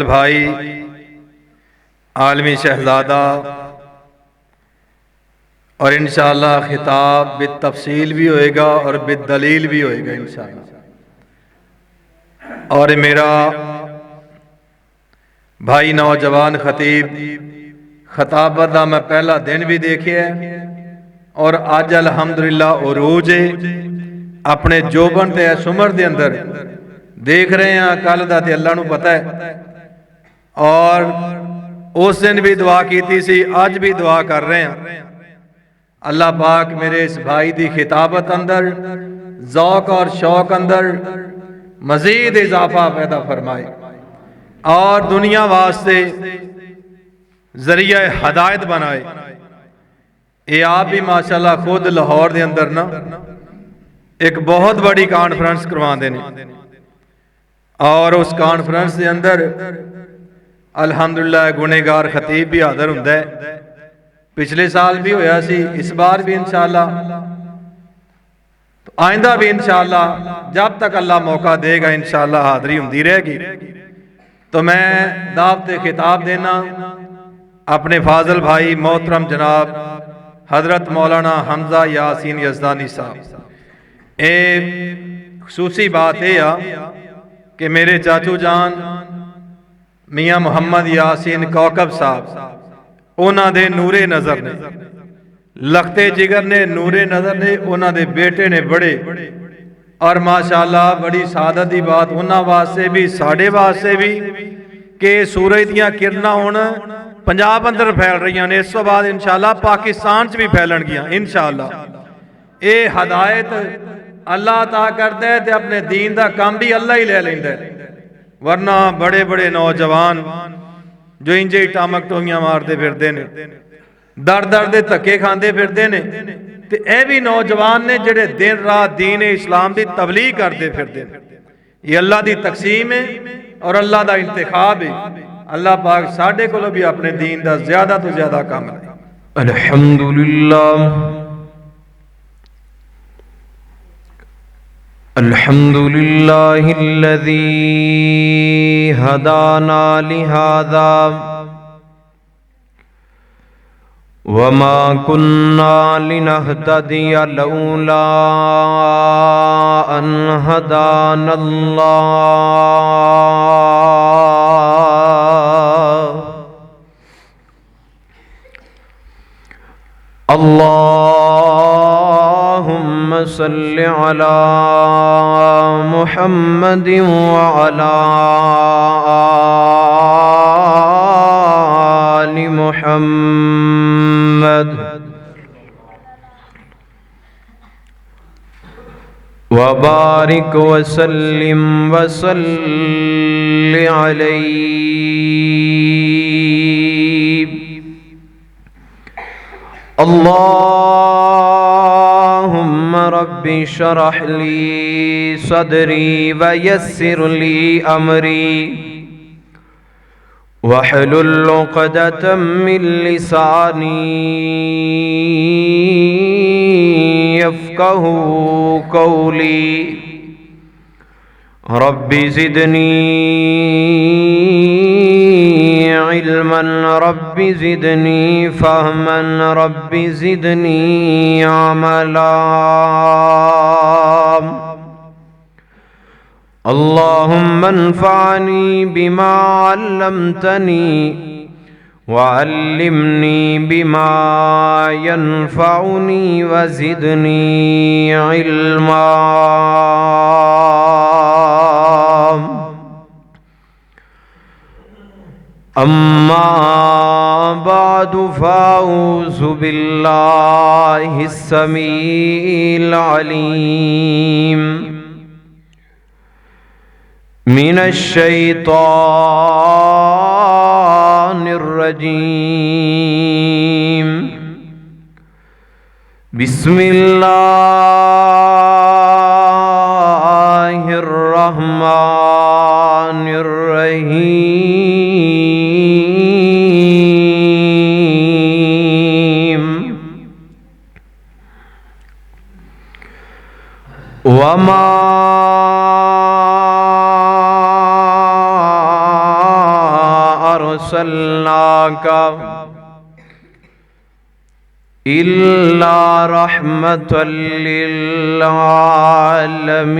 भाई आलमी शहजादा और इंशाअल्लाह खिताब बित तफसील भी होएगा और बित दलील भी होएगा इंशाअल्लाह। और मेरा भाई नौजवान खतीब खताबत का मैं पहला दिन भी देखिया और अज अलहमदुलिल्लाह उरूज अपने जोबन ते सुमर के अंदर देख रहे हैं। कल का तो अल्लाह नूं पता है और उस दिन भी दुआ की सी, अज भी दुआ कर रहे हैं। अल्लाह पाक मेरे इस भाई की खिताबत अंदर ज़ौक और शौक अंदर मजीद इजाफा पैदा फरमाए और दुनिया वास्ते जरिया हदायत बनाए। ये आप भी माशाल्लाह खुद लाहौर के अंदर ना एक बहुत बड़ी कॉन्फ्रेंस करवाते हैं और उस कॉन्फ्रेंस के अंदर अल्हम्दुलिल्लाह गुनेगार खतीब भी हाज़र हुंदा है। पिछले साल भी होया सी, इस बार भी इंशाअल्लाह, तो आइंदा भी इंशाअल्लाह जब तक अल्लाह मौका देगा इंशाअल्लाह हाज़री होंदी रहेगी। तो मैं दावत खिताब देना अपने फाजल भाई मोहतरम जनाब हजरत मौलाना हमजा यासीन यज़दानी साहब। ये खुसूसी बात यह आ कि मेरे चाचू जान मियाँ मुहम्मद यासीन कौकब साहब उन्होंने नूरे नज़र ने लखते जिगर ने नूरे नज़र ने उन्होंने बेटे ने बड़े और माशाअल्लाह बड़ी सादत की बात उन्होंने वास्ते भी साढ़े वास्ते भी कि सूरज दियाँ किरणां हुण पंजाब अंदर फैल रही ने, इस तो बाद इंशाअल्लाह पाकिस्तान च भी फैलणगियां इंशाअल्लाह। ये हदायत अल्लाह अता करता है तो अपने दीन का काम भी अल्लाह ही ले लेंदा है। वरना बड़े बड़े नौजवान जो इंजे टामक टोइयां मारते फिरते ने, दर दर दे धक्के खाते फिरते ने, ते यह भी नौजवान ने जिहड़े दिन रात दीन इस्लाम की तबलीग करते फिरते हैं। ये अल्लाह की तकसीम है और अल्लाह का इंतखाब है। अल्लाह पाक साडे कोलों भी अपने दीन का ज्यादा तो ज्यादा काम है। अल्हम्दुलिल्लाह अल्हम्दुलिल्लाहिल्लज़ी हदाना लिहाज़ा वमा कुन्ना लिनहतदिया लौला अन हदानल्लाह। अल्लाहुम्मा सल्लि अला मुहम्मदिन व अला आलि मुहम्मद व बारिक व सल्लिम व सल्लि अलैहि। अल्लाहुम्मा रब्बि शरह ली सदरी व यस्सिर ली अमरी वहलुल उक़दतम मिन लिसानी यफ़क़हू क़ौली। रब्बि ज़िदनी इल्मन रब्बि ज़िदनी फ़हमन रब्बि ज़िदनी अमला। अल्लाहुम्मा अन्फ़अनी बिमा अल्लमतनी वअल्लिमनी बिमा यनफ़अनी वज़िदनी इल्मा। अम्मा बादु फ़अऊज़ु बिल्लाहिस समीइल अलीम मिनश शैतानिर रजीम। बिस्मिल्लाहिर रहमानिर रहीम। वमा अरसलनाका इल्ला रहमतल लिल आलमीन।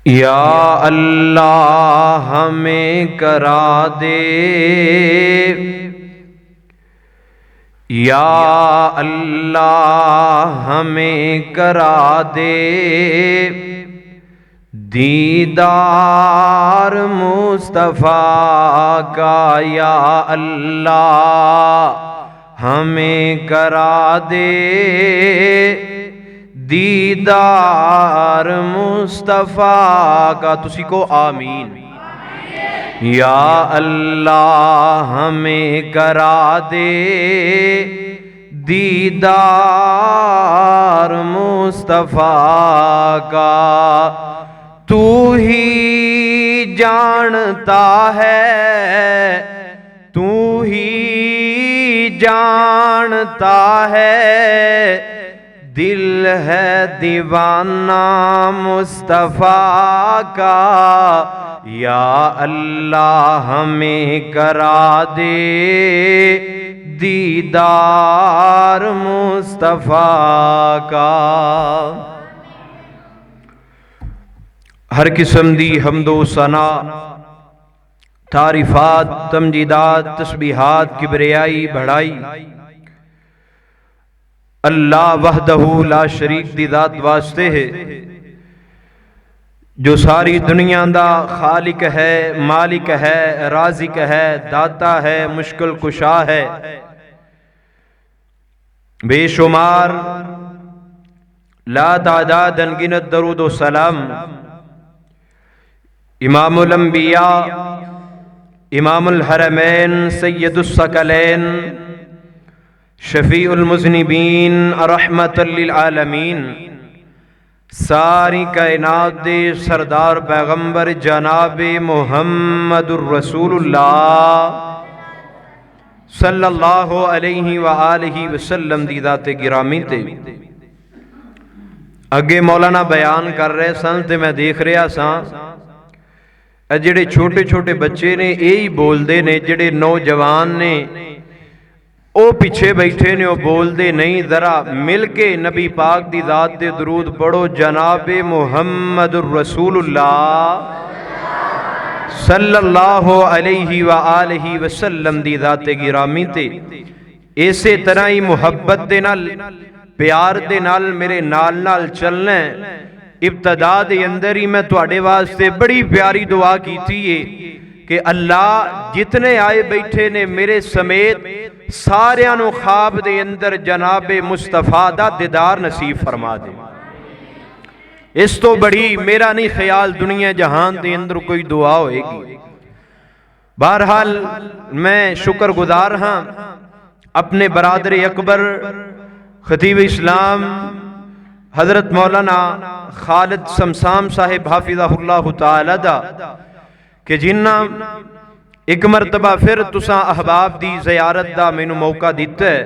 या अल्लाह हमें करा दे, या अल्लाह हमें करा दे दीदार मुस्तफ़ा का। या अल्लाह हमें करा दे दीदार मुस्तफ़ा का। तुसी को आमीन। या अल्लाह हमें करा दे दीदार मुस्तफ़ा का। तू ही जानता है, तू ही जानता है, दिल है दीवाना मुस्तफ़ा का। या अल्लाह हमें करा दे दीदार मुस्तफ़ा का। हर किस्म दी हम्दो सना, तारीफात, तमजीदात, तस्बीहात, किबरियाई, बढ़ाई अल्लाह वहदहू ला शरीक दी जात वास्ते है, जो सारी दुनिया दा खालिक है, मालिक है, राज़िक है, दाता है, मुश्किल कुशा है। बेशुमार ला तादाद अनगिनत दरूद व सलाम इमामुल अंबिया, इमामुल हरमैन, सय्यदुस सकलैन, शफीउल मुज़निबीन, रहमतल लिल आलमीन, सारी कायनात दे सरदार पैगंबर जनाब मुहम्मदुर रसूलुल्लाह सल्लल्लाहु अलैहि व आलिहि वसल्लम दी दाते गिरामी ते अगे मौलाना बयान कर रहे सन ते मैं देख रहा सा जिहड़े छोटे छोटे बच्चे ने यही बोलते ने, जिहड़े नौजवान ने ओ पिछे बैठे ने, वो बोलते नहीं। जरा मिल के नबी पाक दी जात दे दरूद पढ़ो, जनाब मुहम्मदुर रसूलुल्लाह सल्लल्लाहु अलैहि व आलिहि वसल्लम दी जात गिरामी ते। इसे तरह ही मुहब्बत दे नाल, प्यार दे नाल मेरे नाल नाल चलना। इब्तदा दे अंदर ही मैं तुहाडे वास्ते बड़ी प्यारी दुआ कीती है कि अल्लाह जितने आए बैठे ने मेरे समेत सारियां नूं ख्वाब दे अंदर जनाबे मुस्तफा दा दीदार नसीब फरमा दे। इस तो बड़ी मेरा नहीं ख्याल दुनिया जहान दे अंदर कोई दुआ होएगी। बहरहाल मैं शुक्रगुजार हाँ अपने बरादर अकबर खतीब इस्लाम हजरत मौलाना खालिद शमसाम साहिब हाफिज़हुल्लाह ताला दा कि जिन्ना एक मरतबा फिर तुसा अहबाब दी ज़ियारत दा मैनू मौका दिता है।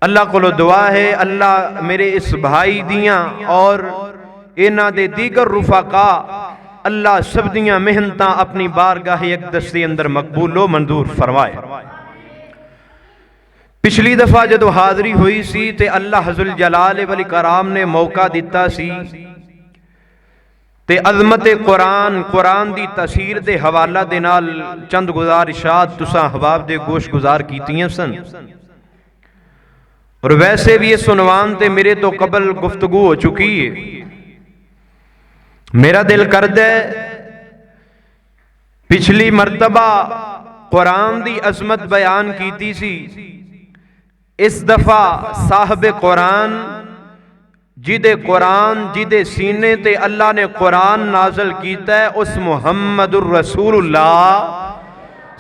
अल्लाह कोलो दुआ है अल्लाह मेरे इस भाई दियां और इन्हां दे दीगर रुफाका अल्लाह सब दियां मेहनतां अपनी बारगाह अक़दस दे अंदर मकबूलो मंजूर फरमाए। पिछली दफा जदों हाज़री हुई सी ते अल्लाह ज़ुल जलाल वल इकराम ने मौका दिता सी ते अज़मत कुरान, कुरान दी तसीर दे हवाला दे नाल चंद गुज़ारिशात तुसां अहबाब दे गोश गुजार कीतियां सन। और वैसे भी इस उन्वान ते मेरे तो कबल गुफ्तगू हो चुकी है। मेरा दिल करदा है पिछली मरतबा कुरान दी अज़मत बयान कीती सी, इस दफा साहब कुरान जिदे कुरान जिदे सीने ते अल्लाह ने कुरान नाज़िल कीता है उस मुहम्मदुर रसूलुल्लाह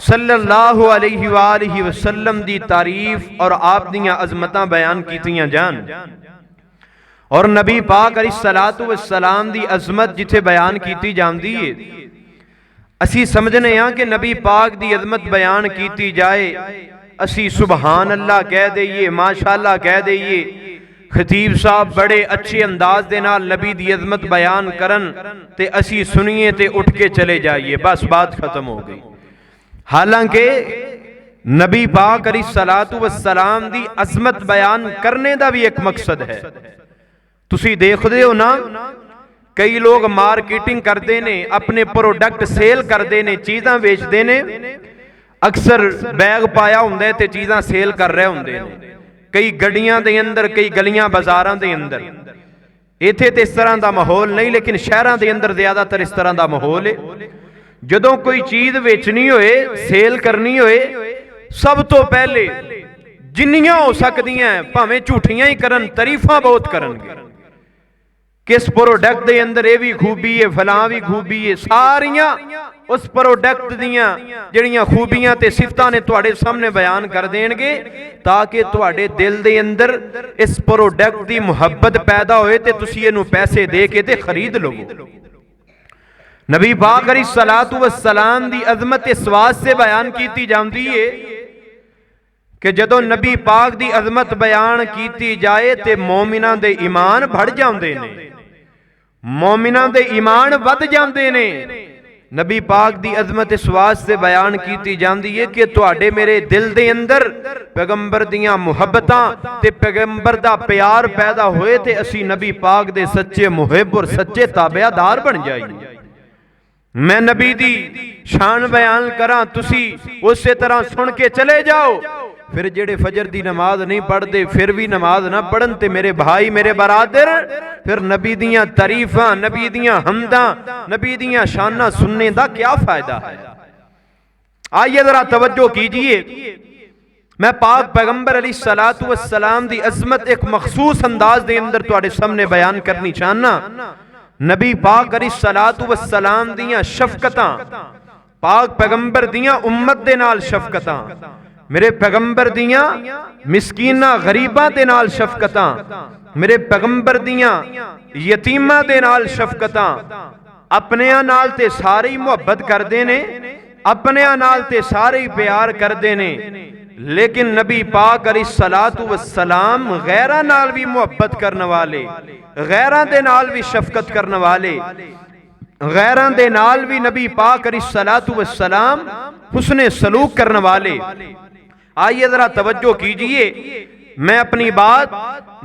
सल्लल्लाहु अलैहि वालिहि वसल्लम दी तारीफ और आप दियां अज़मतां बयान कीतियां जान। और नबी पाक अलैहिस्सलातु वस्सलाम दी अज़मत जिथे बयान कीती जाती है, असी समझने हाँ कि नबी पाक दी अज़मत बयान कीती जाए, असी सुबहान अल्लाह कह दईए, माशाअल्लाह कह दईए। खतीब साहब बड़े अच्छे अंदाज दे नाल नबी दी अजमत बयान करन ते असी सुनिए ते उठ के चले जाइए, बस बात खत्म हो गई। हालांकि नबी पाक अलैहिस्सलातु वस्सलाम दी अजमत बयान करने दा भी एक मकसद है। तुसी देखदे हो ना, कई लोग मार्केटिंग करते ने, अपने प्रोडक्ट सेल करते ने, चीज़ां बेचते ने। अक्सर बैग पाया हुंदा है ते चीज़ां सेल कर रहे होंदे ने, कई गड्डियां दे अंदर, कई गलियां बाजारां दे अंदर। इत्थे ते इस तरह का माहौल नहीं, लेकिन शहरां दे अंदर ज्यादातर इस तरह का माहौल है। जदों कोई चीज़ वेचनी होए, सेल करनी होए, सब तो पहले जिन्नियां हो सकदियां भावें झूठियां ही करन, तारीफां बहुत करनगे। किस प्रोडक्ट दे अंदर ये भी खूबी है, फलां भी खूबी है, सारियां उस प्रोडक्ट दियां जिहड़ियां खूबियां ते सिफतां ने तुहाडे सामने बयान कर देणगे, ताकि तुहाडे दिल दे अंदर इस प्रोडक्ट दी मुहब्बत पैदा होए ते तुसीं इहनूं पैसे दे के ते खरीद लवो। नबी पाक अलैहिस्सलातु वस्सलाम दी अजमत इस वास्ते बयान की जाती है कि जदों नबी पाक दी अजमत बयान की जाए ते मोमिनां दे ईमान बढ़ जाते ने, मोमिनां दे ईमान वध जाते ने। नबी पाक दी अजमत इस वास्ते बयान की जाती है कि तुहाडे मेरे दिल दे अंदर पैगंबर दियां मुहब्बतां ते पैगंबर दा प्यार पैदा होए ते असी नबी पाक दे सच्चे मुहिब और सच्चे ताबेदार बन जाइए। मैं नबी दी शान बयान करा, तुसी उस तरह सुन के चले जाओ। फिर जेड़े फजर दी नमाज नहीं पढ़ते, फिर भी नमाज ना पढ़न ते मेरे भाई, मेरे बरादर, फिर नबी दियां तारीफां, नबी दियां हमदां, नबी दियां शाना सुनने का क्या फायदा है। आइए जरा तवज्जो कीजिए, मैं पाक पैगंबर अलैहिस्सलातु वस्सलाम दी अजमत एक मखसूस अंदाज दे अंदर तुहाडे सामने बयान करनी चाहना। नबी पाक अलैहिस्सलातु वस्सलाम दियां शफकतां, पाक पैगंबर दियां उम्मत दे नाल शफकतां, मेरे पैगंबर दियां मिसकीना गरीबां दे नाल शफकतां, मेरे पैगंबर दियां यतीमां दे नाल शफकतां। अपनियां नाल ते सारे ही मुहब्बत करदे ने, अपनियां नाल ते सारे ही प्यार करदे ने, लेकिन नबी पाक अलैहिस्सलातु वस्सलाम गैरां नाल भी मुहब्बत करने वाले, गैरां दे नाल भी शफकत करने वाले, गैरां दे नाल भी नबी पाक अलैहिस्सलातु वस्सलाम हुस्ने सलूक करने वाले। आइए जरा तवज्जो कीजिए, मैं अपनी बात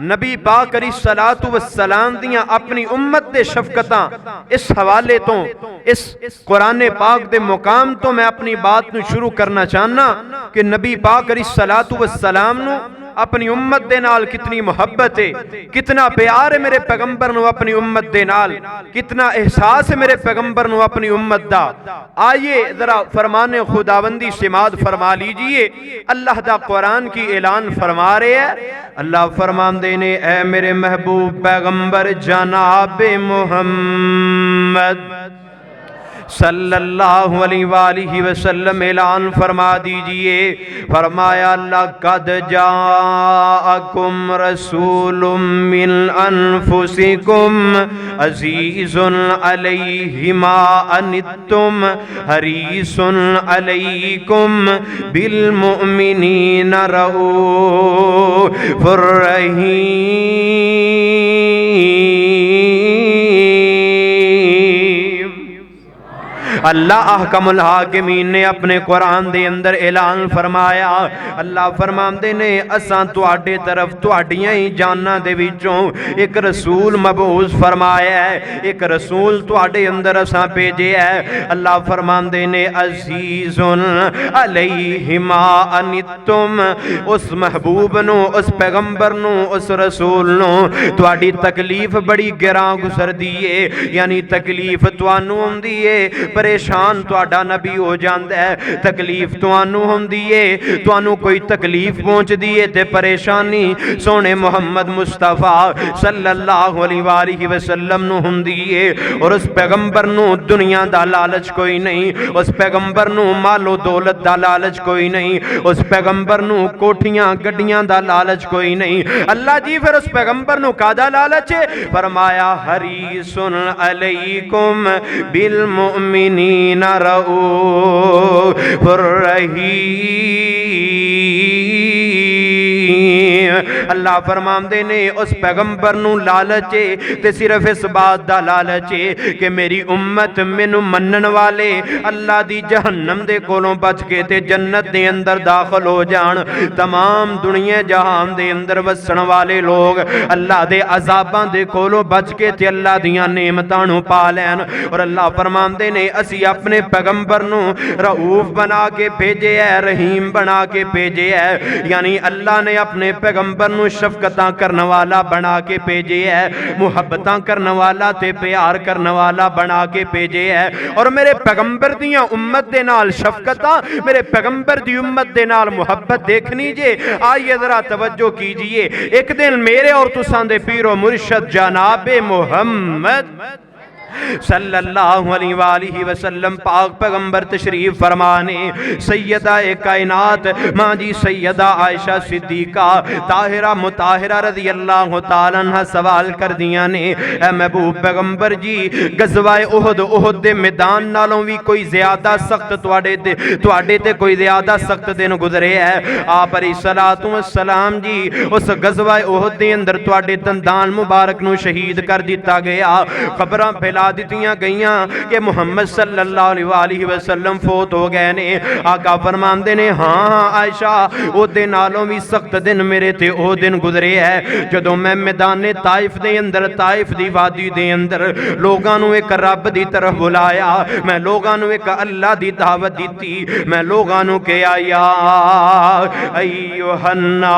नबी पाक अलैहिस्सलातु वस्सलाम दियां अपनी उम्मत दे शफकतां इस हवाले तो, इस कुरान पाक दे मुकाम तो मैं अपनी बात नूं शुरू करना चाहना कि नबी पाक अलैहिस्सलातु वस्सलाम नूं अपनी उम्मत दे नाल कितनी मुहब्बत है, कितना प्यार है मेरे पैगंबर नूं अपनी उम्मत दे नाल, कितना एहसास है मेरे पैगंबर नूं अपनी उम्मत दा। आइए जरा फरमाने खुदाबंदी सिमाद फरमा लीजिए। अल्लाह दा कुरान की ऐलान फरमा रहे हैं। अल्लाह फरमांदे ने, ऐ मेरे महबूब पैगंबर जनाब मोहम्मद सल्लल्लाहु अलैहि वसल्लम ऐलान फरमा दीजिए। फरमाया, लक़द जाअकुम रसूलुम मिन अनफुसिकुम अज़ीज़ुन अलैहि मा अनित्तुम हरीसुन अलैकुम बिल मुमिनीना रऊफ़ुर रहीम। अल्लाह अहकमुल हाकिमीन ने अपने कुरान दे अंदर ऐलान फरमाया। अल्लाह फरमांदे ने, असां तुहाडे तरफ तुहाडियां ही जानां दे विचों एक रसूल मबूस फरमाया है, एक रसूल तुहाडे अंदर असां भेजिया है। अल्लाह फरमांदे ने, अज़ीज़ुन अलैहि मा अनित्तुम, उस महबूब नूं, उस पैगंबर नूं, उस रसूल नूं तुहाडी तकलीफ बड़ी गिरां गुजरदी है, यानी तकलीफ तुहानूं हुंदी है, परेशान तुहाडा नबी हो जाता है। तकलीफ तुहानू हुंदी है, तुहानू कोई तकलीफ पहुंचदी है ते परेशानी सोने मुहम्मद मुस्तफा सल्लल्लाहु अलैहि वसल्लम नू हुंदी है। और उस पैगंबर नू दुनिया दा लालच कोई नहीं, उस पैगंबर नू मालो दौलत दा लालच कोई नहीं, उस पैगंबर नू कोठियां गड्डियां दा लालच कोई नहीं। अल्लाह जी फिर उस पैगंबर नू कादा लालच है? फरमाया, हरीसुन अलैकुम बिल मुमिनीना रऊफ़ुर रहीम। अल्लाह फरमांदे ने उस पैगंबर नूं लालच है ते सिर्फ इस बात दा लालच है कि मेरी उम्मत मैनू मनन वाले अल्लाह दी जहन्नम दे कोलों बच के ते जन्नत दे अंदर दाखिल हो जान। तमाम दुनिया जहान दे अंदर वसण वाले लोग अल्लाह दे अजाबां दे कोलों बच के ते अल्लाह दियां नेमतां नूं पा लैन। और अल्लाह फरमांदे ने असी अपने पैगंबर नूं रऊफ बना के भेजे है, रहीम बना के भेजे है, यानी अल्लाह ने अपने पैगंबर नूं शफकतां करने वाला बना के भेजे है, मुहब्बतां करने वाला ते प्यार करने वाला बना के भेजे है। और मेरे पैगंबर दियां उम्मत दे नाल शफकतां, मेरे पैगंबर दी उम्मत दे नाल मुहब्बत देखनी जे। आइए जरा तवज्जो कीजिए। एक दिन मेरे और तुसां दे पीरो मुर्शद जनाबे मोहम्मद सल्लल्लाहु अलैहि वसल्लम पाक पैगंबर तशरीफ फरमाने सैयदा ए कायनात मां जी सैयदा आयशा सिद्दीका ताहिरा मुताहिरा रज़ी अल्लाह तआला अन्हा सवाल कर दियां ने, ए महबूब पैगंबर जी गज़वाए उहद दे मैदान नालों भी कोई ज़्यादा सख्त तुहाडे ते कोई ज़्यादा सख्त दिन गुजरे है। आप अलैहिस्सलातु वस्सलाम जी उस गज़वाए उहद दे अंदर तुहाडे दंदान मुबारक नूं शहीद कर दिता गया। खबरां फैला दित्तियां गईयां कि मुहम्मद सल्लल्लाहु अलैहि वसल्लम फोत हो गए ने। आका फरमांदे ने हाँ आयशा ओदे नालों भी सख्त दिन मेरे ते ओ दिन गुजरे है जदों मैं मैदाने ताइफ दे अंदर, ताइफ दी वादी दे अंदर लोगां नूं एक रब दी तरफ बुलाया, मैं लोगां नूं एक अल्लाह दी दावत दित्ती, मैं लोगां नूं कहा या अय्युहन्नास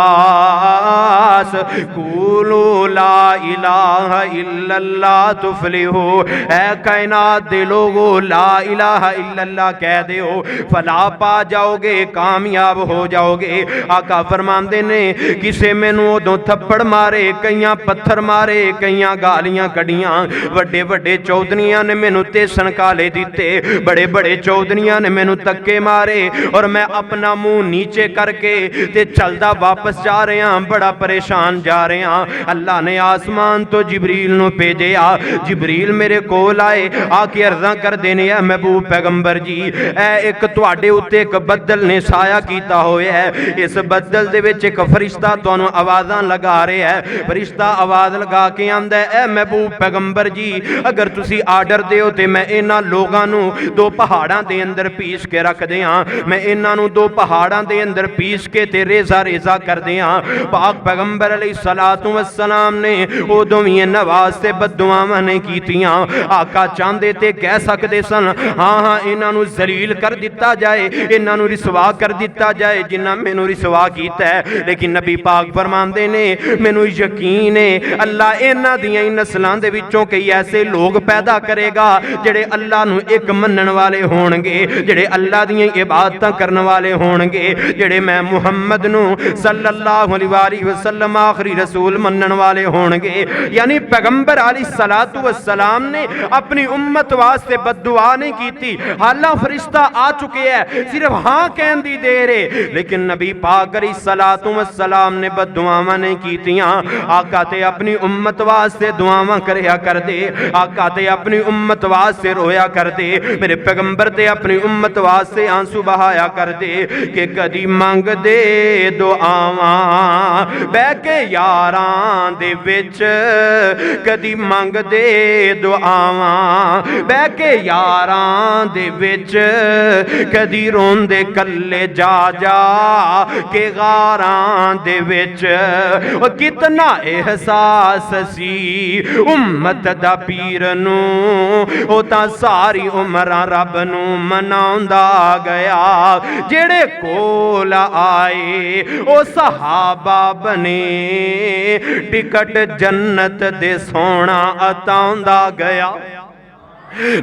कूलू ला इलाहा इल्लल्लाह तुफलिहू, ऐ कायनात दे लोगो ला इलाहा इल्लल्लाह कह दे हो फला पा जाओगे, कामयाब हो जाओगे। आका फरमांदे ने किसे मैनू उदों थप्पड़ मारे, कईयां पत्थर मारे, कईयां गालियां कढ़ियां, वड्डे वड्डे चौधरियां ने मैनू तेसन काले दिते, बड़े बड़े चौधरियां ने मैनू धक्के मारे और मैं अपना मुंह नीचे करके ते चलदा वापस जा रहा, बड़ा परेशान जा रहा। अल्लाह ने आसमान तो जिबरील नू भेजिया, जिबरील मेरे कोल आए आके अर्ज़ां कर देने है महबूब पैगंबर जी ऐ एक तुहाडे उत्ते एक बदल ने साया कीता होया है, इस बदल दे विच एक फरिश्ता तुहानू आवाज़ां लगा रहा है। फरिश्ता आवाज़ लगा के आंदा है ऐ महबूब पैगंबर जी अगर तुसी आर्डर दिओ ते मैं इन्हां लोगां नू दो पहाड़ां दे अंदर पीस के रख दियां, मैं इन्हां नू दो पहाड़ां दे अंदर पीस के ते रेज़ा रेज़ा कर दियां। पाक पैगंबर अलैहिस्सलातु वस्सलाम ने उदों वी इन्हां वास्ते बददुआवां ने कीतियां। आका चाहते ते कह सकते सन हाँ हाँ इन्हां नू जलील कर दिता जाए, इन्हां नू रिसवा कर दिता जाए जिन्हां मैनू रिसवा कीता है, लेकिन नबी पाक फरमांदे ने मैनू यकीन है अल्लाह इन्हां दियां ही नस्लां दे विचों कई ऐसे लोग पैदा करेगा जेड़े अल्लाह नू एक मनण वाले होणगे, जेड़े अल्लाह दियां इबादतां करन वाले होणगे, जेड़े मैं मुहम्मद नू सल्लल्लाहु अलैहि वसल्लम आखिरी रसूल मनण वाले होणगे। यानी पैगंबर अलैहिस्सलातु वस्सलाम ने अपनी उम्मत वास्ते बद्दुआ नहीं की थी। हालां फरिश्ता आ चुके हैं, सिर्फ हाँ कहने दी देर है, लेकिन नबी पाक अलैहिस्सलातु वस्सलाम ने बद्दुआवां नहीं कीतियां। आका ते अपनी उम्मत वास्ते दुआवां करया कर दे, आका ते अपनी उम्मत वास्ते रोया कर दे, मेरे पैगंबर ते अपनी उम्मत वास्ते आंसू बहाया कर दे कि कदी मंग दे दुआवां बह के यारां दे विच, कदी मंग दे दुआवां बह के यारां दे विच, कदी रोंदे कल्ले जा जा के गारां दे विच। ओ कितना एहसास सी उम्मत दा पीर नू, ओ तां सारी उमरां रब नू मनाउंदा गया। जेड़े कोल आए ओ सहाबा बने, टिकट जन्नत दे सोना अताउंदा गया।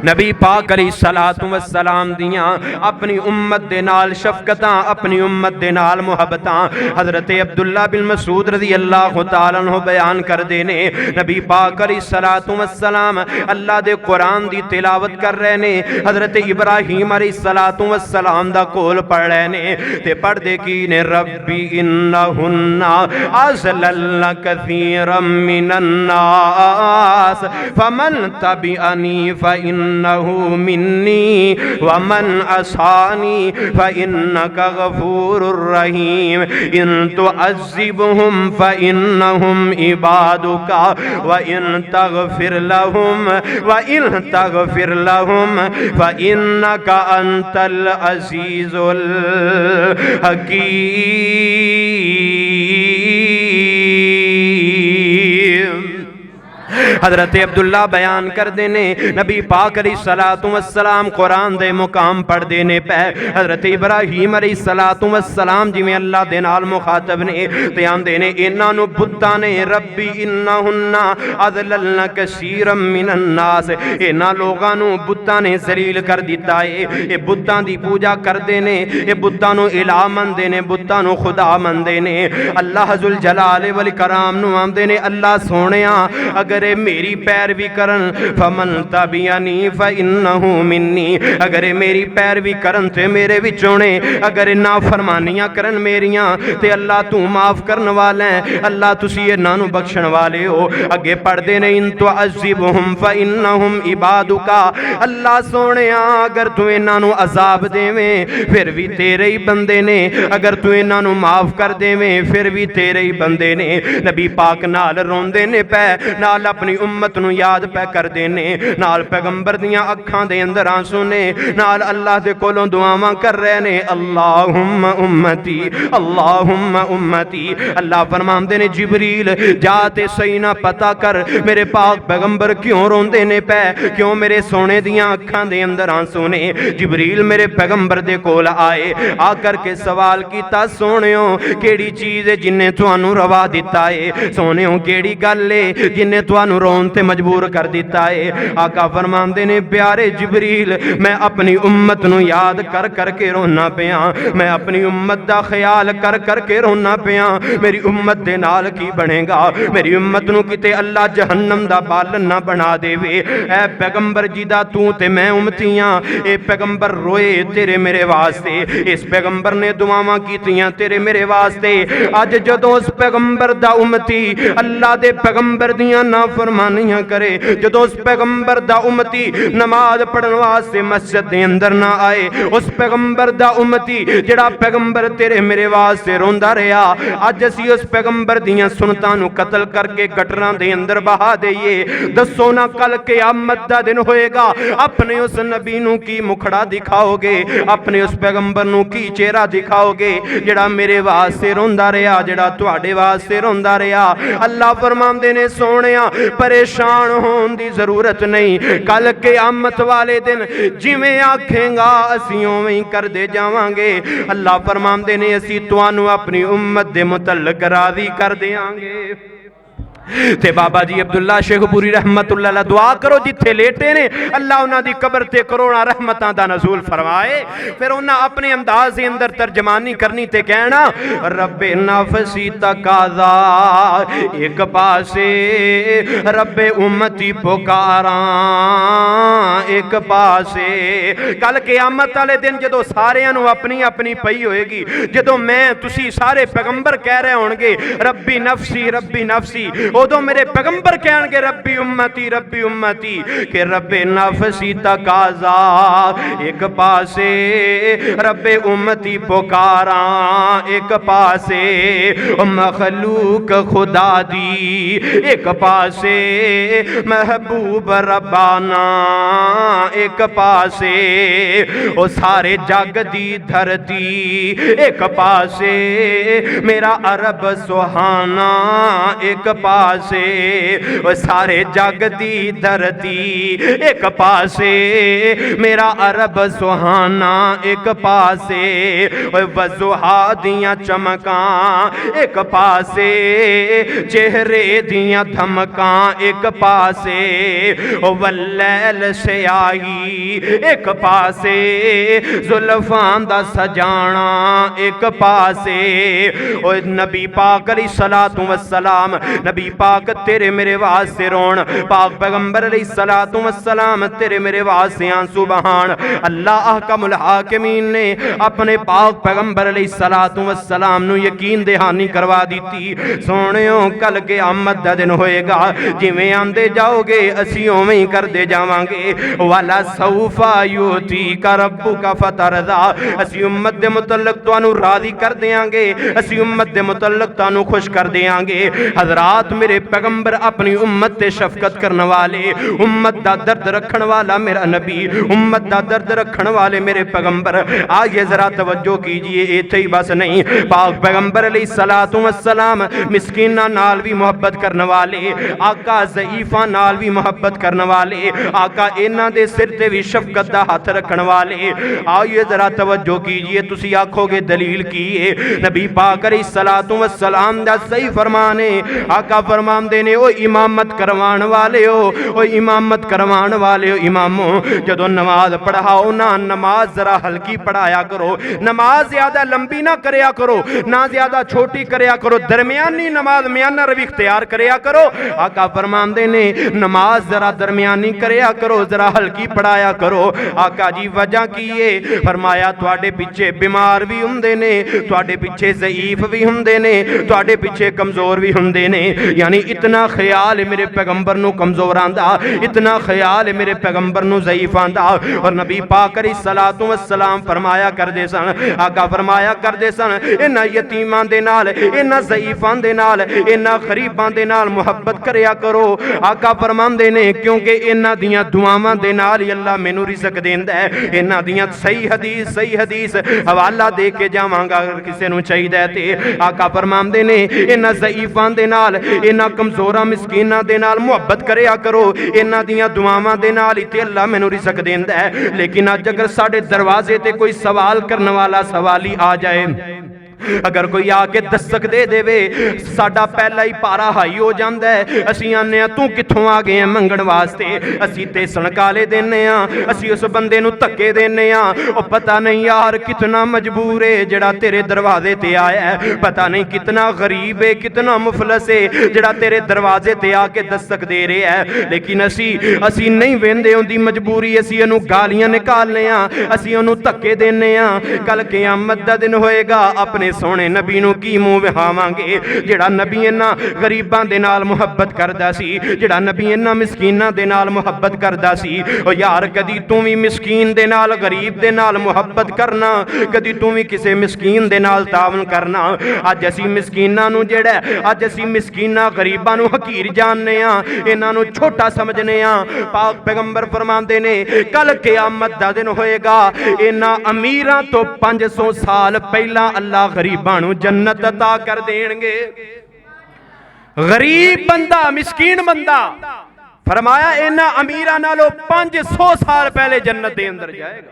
नबी पाक अलैहिस्सलातु वस्सलाम दियां अपनी उम्मत दे नाल शफकतां, अपनी उम्मत दे नाल मुहब्बतां हज़रत अब्दुल्ला बिन मसूद रज़ी अल्लाह तआला अन्हु बयान कर देने। नबी पाक अलैहिस्सलातु वस्सलाम अल्लाह दे कुरान दी तिलावत कर रहे ने, हज़रत इब्राहीम अलैहिस्सलातु वस्सलाम दा कोल पढ़ रहे ने ते पढ़दे की ने रब्बी इन्नहुन्ना अज़लल्ना कसीरम मिनन नास फमन तबिअनी फ़इन्नहु मिन्नी व मन असानी फ़इन्नका गफूरुर रहीम। इन तुअज़्ज़िबहुम फ़इन्नहुम इबादुका व इन तग़फिर लहुम फ़इन्नका अंतल अज़ीज़ुल हकीम। हज़रत अब्दुल्ला बयान कर देने नबी पाक अलैहिस्सलातु वस्सलाम कुरान दे मुकाम पढ़ देने पे हज़रत इब्राहीम अलैहिस्सलातु वस्सलाम जिवें अल्लाह दे नाल मुखातब ने ते आंदे ने इन्हां नूं बुत्तां ने रब्बी इन्नहुन्ना अज़ललना कसीरम मिनन नास। इन्हां लोगां नूं बुत्तां ने जलील कर दिता है। ये बुत्तां दी पूजा करदे ने, ये बुत्तां नूं इलाह मनदे ने, बुत्तां नूं खुदा मनदे ने। अल्लाह जुल जलाल वल कराम नूं आंदे ने अल्लाह सोहणिया अगर मेरी पैरवी करन फमन तबियानी फ़इन्नहु मिन्नी। अगर मेरी पैरवी करन ते मेरे विचों ने, अगर नाफरमानियां करन मेरियां ते अल्लाह तू माफ करन वाला है, अल्लाह तुसी इन्हां नूं बख्शण वाले हो। अगे पढ़दे ने इन तुअज़्ज़िबहुम फ़इन्नहुम इबादुका। अल्लाह सोहणिया अगर तू इन्हां नूं अज़ाब देवें फिर भी तेरे ही बंदे ने, अगर तू इन्हां नूं माफ कर देवें फिर भी तेरे ही बंदे ने। नबी पाक नाल रोंदे ने पै, नाल अपनी उम्मत नूं याद पै कर देने, नाल पैगंबर दियां अखां दे अंदर आंसू ने, नाल अल्लाह दे कोलों दुआवां कर रहे ने अल्लाहुम्मा उम्मती अल्लाहुम्मा उम्मती। अल्लाह फरमांदे ने जिबरील जा ते सही ना पता कर मेरे पाक पैगंबर क्यों रोंदे ने पै, क्यों मेरे सोने दियां अखां दे अंदर आंसू ने। जिबरील मेरे पैगंबर दे कोल आए, आ करके सवाल कीता सोहणियो केड़ी चीज़ है जिन्ने तुहानू रवा दिता है, सोहणियो केड़ी गल है जिन्ने तुहानू रोन ते मजबूर कर दिता है। आका फरमांदे ने प्यारे जिबरील मैं अपनी उम्मत नू याद कर करके रोना पिया, मैं अपनी उम्मत दा ख्याल कर करके रोना पिया। मेरी उम्मत दे नाल की बनेगा, मेरी उम्मत नू किते अल्लाह जहन्नम दा बालन ना बना देवे। ऐ पैगंबर जी दा तू ते मैं उम्मतियां, ए पैगंबर रोए तेरे मेरे वास्ते, इस पैगंबर ने दुआवां कीतियां तेरे मेरे वास्ते। अज जदों उस पैगंबर दा उम्मती अल्लाह दे पैगंबर दियां नाफरमानियां करे, जदों उस पैगंबर दा उम्मती नमाज पढ़न वास्ते मस्जिद दे अंदर ना आए, उस पैगंबर दा उम्मती जेड़ा पैगंबर तेरे मेरे वास्ते रोंदा रहा, अज असीं उस पैगंबर दियां सुन्नतां नूं कतल करके गटरां दे अंदर बहा दईए। दसो ना कल क़यामत दा दिन होएगा, अपने उस नबी नूं की मुखड़ा दिखाओगे, अपने उस पैगंबर नूं की चेहरा दिखाओगे जेड़ा मेरे वास्ते रोंदा रहा, जेड़ा तुहाडे वास्ते रोंदा रहा। अल्लाह फरमांदे ने सोहणिया परेशान होने की जरूरत नहीं, कल क़यामत वाले दिन जिवें आखेगा असीं उवें ही करदे जावांगे। अल्लाह फरमांदे ने असीं तुहानू अपनी उम्मत दे मुतल्लक राज़ी कर देंगे। ते बाबा जी अब्दुल्ला शेखपुरी रहमतुल्लाह अलैह दुआ करो जिथे लेटे ने अल्लाह उन्हां दी कब्र ते करोड़ां रहमतां दा नज़ूल फरमाए। फिर उन्हां अपने अंदाज दे अंदर तर्जमानी करनी ते कहना रब्बे नफसी तकाज़ा, एक पासे रब्बे उम्मती पुकारां, एक पासे कल क़यामत वाले दिन जदों सारियां नूं अपनी अपनी पई होएगी, जदों मैं तुसी सारे पैगंबर कह रहे होणगे रब्बी नफसी, उदों मेरे पैगंबर कहणगे रब्बी उम्मती के रब्बे नफसी तकाज़ा, एक पासे रब्बे उम्मती पुकारा, एक पासे मखलूक खुदा दी, एक पासे महबूब रब्बाना, एक पासे ओ सारे जग दी धरती, एक पासे मेरा अरब सुहाना, एक पासे ओ सारे जग दी धरती, एक पासे मेरा अरब सुहाना, एक पासे वज़ुहा दियां चमकां, एक पासे चेहरे दियां धमकां, एक पासे वल्लैल स्याही, एक पासे जुल्फां दा सजाना, एक पासे ओ नबी पाक अलैहिस्सलातु वस्सलाम, नबी पाक तेरे मेरे वास्ते रोन, पाक पैगंबर अलैहिस्सलातु वस्सलाम तेरे मेरे वास्ते आंसू बहान। अल्लाह अहकमुल हाकिमीन ने अपने पाक पैगंबर अलैहिस्सलातु वस्सलाम नु यकीन दहानी करवा दी। सोहणियो कल क़यामत दा दिन होएगा, जिवें आंदे जाओगे असीं उवें ही करदे जावांगे। वाला सौफा युतीका रब्बुका फतरदा, असीं उम्मत दे मुतल्लक तुहानू राज़ी कर देंगे, असीं उम्मत दे मुतल्लक तुहानू खुश कर देंगे। हज़रात मेरे पैगंबर अपनी उम्मत ते शफकत करने वाले, उम्मत दा दर्द रखण वाला मेरा नबी, उम्मत दा दर्द रखण वाले मेरे पैगंबर। आइए जरा तवज्जो कीजिए, इत्थे ही बस नहीं, पाक पैगंबर अलैहिस्सलातु वस्सलाम मिस्कीना नाल भी मोहब्बत करने वाले, आका ज़ईफा नाल भी मोहब्बत करने वाले, आका इन्हां दे सिर ते भी शफकत दा हाथ रखण वाले। आइए जरा तवज्जो कीजिए, तुसी आखोगे दलील की है? नबी पाक अलैहिस्सलातु वस्सलाम दा सही फरमान है। आका फरमांदे ने, ओ इमामत करवाण वाले हो, ओ इमामत करवाण वाले हो, इमामो जदों नमाज पढ़ाओ ना, नमाज जरा हल्की पढ़ाया करो, नमाज ज्यादा लंबी ना करया करो, ना ज्यादा छोटी करया करो, दरमियानी नमाज मियाना रवि इख्तियार करया करो। आका फरमांदे ने नमाज जरा दरमियानी करया करो, जरा हल्की पढ़ाया करो। आका जी वजह की है? फरमाया तुहाडे पिछे बीमार भी हुंदे ने, तुहाडे पिछे ज़ईफ भी हुंदे ने, तुहाडे पिछे कमजोर भी हुंदे ने। यानी इतना ख्याल है मेरे पैगंबर नू कमजोर आंदा, इतना ख्याल है मेरे पैगंबर नू ज़ईफ आंदा। और नबी पाक अलैहिस्सलातु वस्सलाम फरमाया करदे सन, आका फरमाया करदे सन, इन्हां यतीमां दे नाल, इन्हां ज़ईफां दे नाल, इन्हां गरीबां दे नाल मुहब्बत करया करो। आका फरमांदे ने क्योंकि इन्हां दियां दुआवां दे नाल ही अल्लाह मैनू रिज़्क देंदा है। इन्हां दियां सही हदीस हवाला दे के जावांगा अगर किसी नू चाहिदा है ते। आका फरमांदे ने इन्हां ज़ईफां दे नाल, इन्हां कमज़ोरां मिस्कीनां दे नाल मुहब्बत करया करो, इन्हां दियां दुआवां दे नाल ही ते अल्लाह मैनू रिज़्क देंदा है। लेकिन अज अगर साडे दरवाजे ते कोई सवाल करने वाला सवाली आ जाए, अगर कोई आके दस्तक दे देवे, साडा पहला ही पारा हाई हो जाता है। असीं आने तू कित्थों आ गए हैं मंगण वास्ते, असीं ते सणकाले देने आ, असीं उस बंदे नू धक्के देने आ। ओ पता नहीं यार कितना मजबूर है जेड़ा तेरे दरवाजे ते आया है, पता नहीं कितना गरीब है, कितना मुफलस है जेड़ा तेरे दरवाजे ते आके दस्तक दे रहा है। लेकिन असीं नहीं वेंदे उनदी मजबूरी, असीं उहनू गालियां निकालने आ, असीं उहनू धक्के देने आ। कल क़यामत दा दिन होएगा, अपने सोने नबी नू की मुंह विखावांगे जेड़ा नबी इन्हां गरीबां दे नाल मुहब्बत करदा सी, जेड़ा नबी इन्हां मिस्कीनां दे नाल मुहब्बत करदा सी। ओ यार कदी तू भी मिस्कीन दे नाल, गरीब दे नाल मुहब्बत करना, कदी तू भी किसी मिस्कीन दे नाल तावन करना। अज असीं मिस्कीनां नू जेड़ा, अज असीं मिस्कीनां गरीबां नू हकीर जानने आ, इन्हां नू छोटा समझने आ। पाक पैगंबर फरमांदे ने कल क़यामत दा दिन होएगा, इन्हां अमीरां तो 500 साल पहला अल्लाह गरीबां नू जन्नत अता कर देंगे। गरीब बंदा, मिस्कीन बंदा, फरमाया इन्हां अमीरां नालों 500 साल पहले जन्नत दे अंदर जाएगा।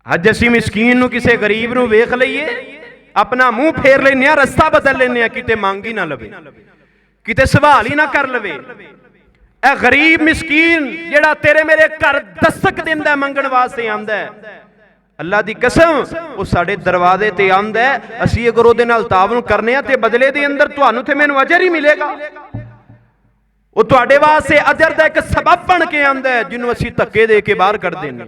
अज असीं मिस्कीन नू किसी गरीब नू वेख लईए, अपना मुंह फेर लेने, रस्ता बदल लेने, किते मंग ही ना लवे, किते सवाल ही ना कर लवे। ए गरीब मिस्कीन जेड़ा तेरे मेरे घर दस्तक दिंदा मंगण वास्ते आंदा है, अल्लाह दी कसम वो साडे दरवाजे ते आंदा है। असीं अगर उहदे नाल तावन करने आ ते बदले दे अंदर तुहानू ते मैनू अजर ही मिलेगा। वो तुहाडे वास्ते अजर दा एक सबब बन के आंदा है, जिन्हों असीं धक्के दे के बाहर कर देने।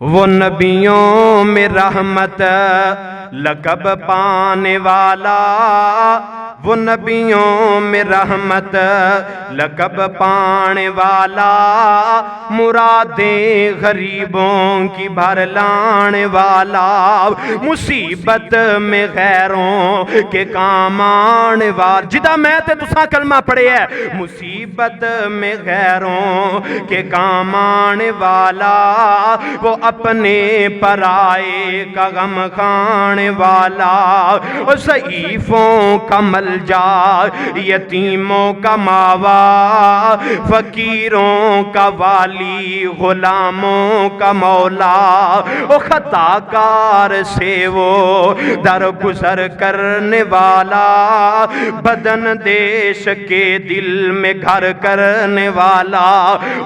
वो नबियों में रहमत लक़ब पाने वाला, वो नबियों में रहमत लक़ब पाने वाला, मुरादें गरीबों की भर लाने वाला, मुसीबत में गैरों के काम आने वाला। जिदा मैं ते तुसां कलमा पढ़े है, मुसीबत में गैरों के काम आने वाला, वो अपने पराए का गम खाने वाला, वो ज़ईफ़ों का मलजा, यतीमों का मावा, फकीरों का वाली, गुलामों का मौला, वो खताकार से वो दरगुजर करने वाला, बदन देश के दिल में घर करने वाला।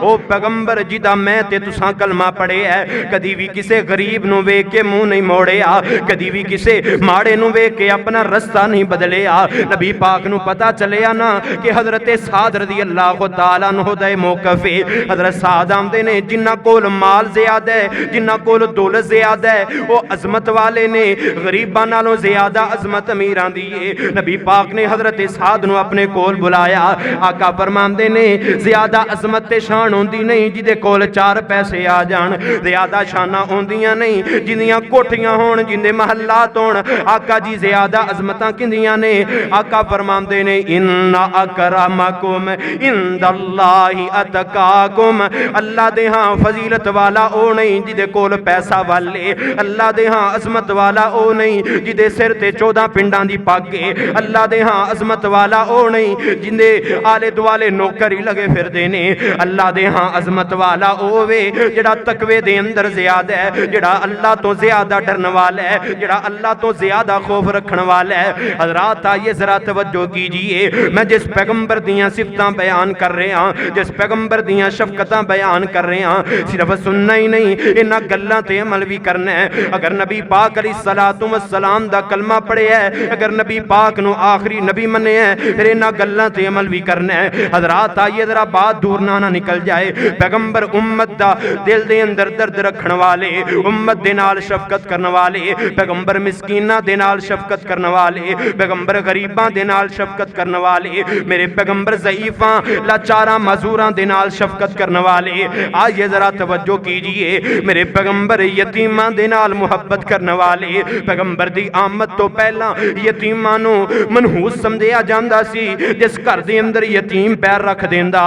ओ पैगंबर जिदा मैं ते तुसां कलमा पढ़े है, कदी भी किसी गरीब नू वेख के मुंह नहीं मोड़िया, कदी भी किसी माड़े नू वेख के अपना रस्ता नहीं बदलिया। नबी पाक नू पता चलिया ना कि हजरत साद रज़ी अल्लाह तआला अन्हु दा मौक़िफ़ है। हजरत साद आंदे ने जिन्ना कोल माल ज़्यादा है, जिन्ना कोल दौलत ज़्यादा है, वो अजमत वाले ने, गरीबां नालों ज़्यादा अजमत अमीरां दी है। नबी पाक ने हजरत साद नू अपने कोल बुलाया। आका फरमांदे ने ज़्यादा अजमत ते शान होंदी नहीं जिदे कोल 4 पैसे आ जान, ज़्यादा शाना होंदियां नहीं जिंदियां कोठियां होण, जिंदे महल्लात होण। आका जी ज़्यादा अजमतां किंदियां ने? आका फरमांदे ने इन्ना अकरमकुम इंदल्लाहि अतकाकुम, अल्लाह दे हां फजीलत वाला ओ नहीं जिदे कोल पैसा वाले, अल्लाह दे हां अजमत वाला ओ नहीं जिदे सिर ते 14 पिंडां दी पग है, अल्लाह दे हां अजमत वाला ओ नहीं जिंदे आले दुआले नौकर ही लगे फिरदे ने। अल्लाह दे हां अजमत वाला ओ वे जेड़ा तकवे दे अंदर ज़्यादा है, जेड़ा अल्लाह तो ज़्यादा डरन वाला है, जेड़ा अल्लाह तो ज़्यादा खौफ रखन वाला है। हज़रात आइए ज़रा तवज्जो कीजिए, मैं जिस पैगंबर दियां सिफतां बयान कर रहा, जिस पैगंबर दियां शफकतां बयान कर रहा, सिर्फ सुनना ही नहीं इन्हां गल्लां ते अमल भी करना है। अगर नबी पाक अलैहिस्सलातु वस्सलाम दा कलमा पढ़िया है, अगर नबी पाक नू आखिरी नबी मन्निया है, फिर इन्हां गल्लां ते अमल भी करना है। हज़रात आइए ज़रा बात दूर ना निकल जाए। पैगंबर उम्मत दा दिल दे अंदर दर्द रखण वाले, उम्मत दे नाल शफकत करन वाले, पैगंबर मिस्कीनां दे नाल शफकत करन वाले, पैगंबर गरीबां दे नाल शफकत करन वाले, मेरे पैगंबर ज़ईफां लाचारां मजूरां दे नाल शफकत करन वाले। आइए ज़रा तवज्जो कीजिए, मेरे पैगंबर यतीमां दे नाल मुहब्बत करन वाले। पैगंबर दी आमद तो पहला यतीमां नू मनहूस समझिया जांदा सी, जिस घर दे अंदर यतीम पैर रख देंदा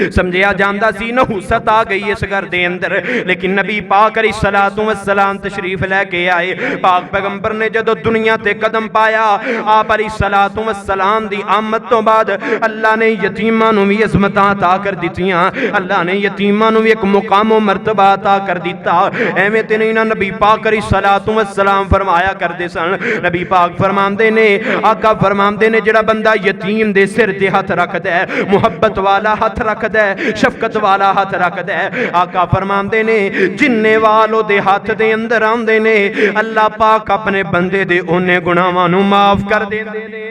समझिया जांदा सी नहूसत आ गई इस घर दे अंदर। लेकिन नबी पाक अलैहिस्सलातु वस्सलाम तशरीफ लेके आए। पाक पैगंबर ने जदों दुनिया ते कदम पाया, आप अलैहिस्सलातु वस्सलाम दी आमद तो बाद अल्लाह ने यतीमां नू भी इज़्ज़तां अता कर दित्तियां, अल्लाह ने यतीमां नू भी एक मुकाम व मर्तबा अता कर दिता। एवें ते नहीं ना नबी पाक अलैहिस्सलातु वस्सलाम फरमाया करदे सन। नबी पाक फरमांदे ने, आका फरमांदे ने, जेड़ा बंदा यतीम दे सिर ते हथ रखदा है, मुहब्बत वाला हथ रख शफकत वाला हाथ रखदा है, आका फरमांदे ने जिन्ने वाल ओदे हाथ दे अंदर आंदे ने, अल्लाह पाक अपने बंदे दे ओने गुनाहां नू माफ कर देंदे ने।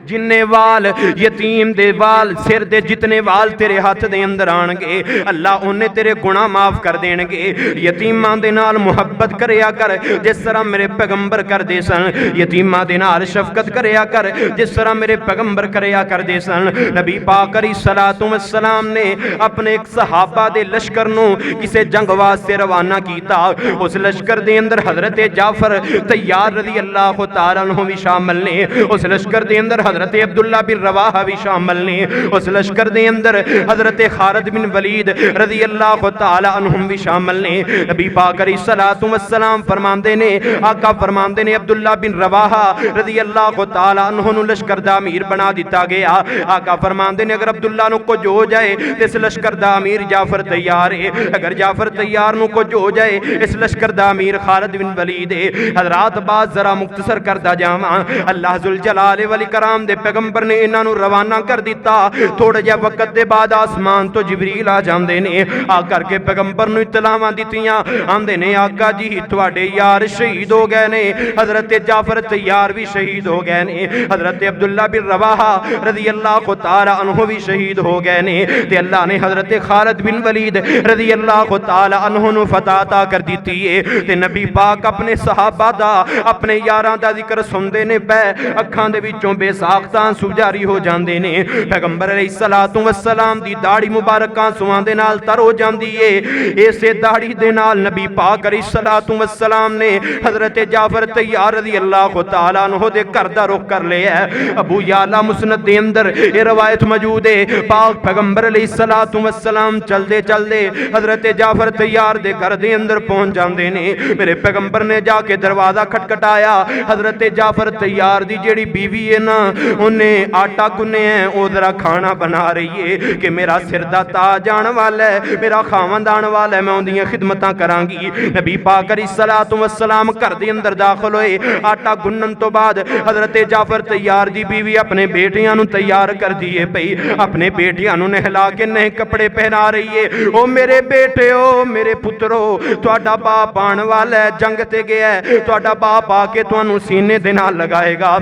जिन्ने वाल यतीम दे वाल, सिर दे जितने वाल तेरे हाथ दे अंदर आणगे, अल्लाह उन्ने तेरे गुनाह माफ कर देणगे। यतीमां दे नाल मुहब्बत करया कर जिस तरह मेरे पैगंबर करदे सन, यतीमां दे नाल शफकत करया कर जिस तरह मेरे पैगंबर करया करदे सन। नबी पाक अलैहिस्सलातु वस्सलाम ने अपने एक सहाबा दे लश्कर नू किसे जंग वास्ते रवाना कीता। उस लश्कर दे अंदर हजरत जाफर तैयार रज़ी अल्लाह तआला अन्हु भी शामिल ने, उस लश्कर दे अंदर हजरत अब्दुल्ला बिन रवाहा भी शामिल ने, उस लश्कर दे अंदर हजरत खालिद बिन वलीद रज़ी अल्लाह तआला अन्हुम भी शामिल ने। नबी पाक अलैहिस्सलातु वस्सलाम फरमांदे ने, आका फरमांदे ने अब्दुल्ला बिन रवाहा रज़ी अल्लाह तआला अन्हु नू लश्कर दा अमीर बना दिता गया। आका फरमांदे ने अगर अब्दुल्ला नू कुछ हो जाए तो इस लश्कर दा अमीर जाफर तैयार है, अगर जाफर तैयार नू कुछ हो जाए इस लश्कर दा अमीर खालिद बिन वलीद है। हज़रात बात जरा मुख्तसर करदा जावां, अल्लाह जुल जलाल वल इकराम दे पैगंबर ने इन्हां नू रवाना कर दिता। थोड़े जे वक्त दे बाद आसमान तो जिबरील आ जांदे ने, आ करके पैगंबर नू इतलावां दित्तियां, आंदे ने आका जी तुहाडे यार शहीद हो गए ने, हजरत जाफर तैयार भी शहीद हो गए ने, हजरत अब्दुल्ला बिन रवाहा रज़ी अल्लाह तआला अन्हु भी शहीद हो गए ने, ते अल्लाह ने हजरत खालिद बिन वलीद रज़ी अल्लाह तआला अन्हु नू फतह अता कर दित्ती है। ते नबी पाक अपने सहाबा दा, अपने यारां दा जिक्र सुनदे ने पै, अखां दे विचों बेसाख्तां आंसू जारी हो जांदे ने। पैगंबर अलैहिस्सलातु वस्सलाम दी दाढ़ी मुबारक आंसुआं दे नाल तर हो जांदी है। इसे दाढ़ी दे नाल नबी पाक अलैहिस्सलातु वस्सलाम ने हजरत जाफर तैयार रज़ी अल्लाह तआला अन्हु दे घर दा रुख कर लिया है। अबू याला मुस्नद दे अंदर ये रवायत मौजूद है, पाक पैगंबर अलैहिस्सलातु वस्सलाम चलदे चलदे हजरत जाफर तैयार दे घर दे अंदर पहुंच जांदे ने। मेरे पैगंबर ने जाके दरवाजा खटखटाया, हजरत जाफर तैयार दी जेड़ी बीवी है ना उन्हें आटा गुन्निया वो जरा खाना बना रही है कि मेरा सिर दा ताज आने वाला है, मेरा खावंद आने वाला है, मैं उनकी खिदमतां करांगी। नबी पाक अलैहिस्सलातु वस्सलाम घर दे अंदर दाखिल होए। आटा गुन्नन तो बाद हजरत जाफर तैयार दी बीवी अपने बेटियां नूं तैयार कर दिए पई, अपने बेटियां नूं नहला के नए कपड़े पहना रही है। ओ मेरे बेटे, ओ मेरे पुत्रो, तुहाडा बाप आने वाला है, जंग ते गया है, तुहाडा बाप आके तुहानू सीने दे नाल लगाएगा,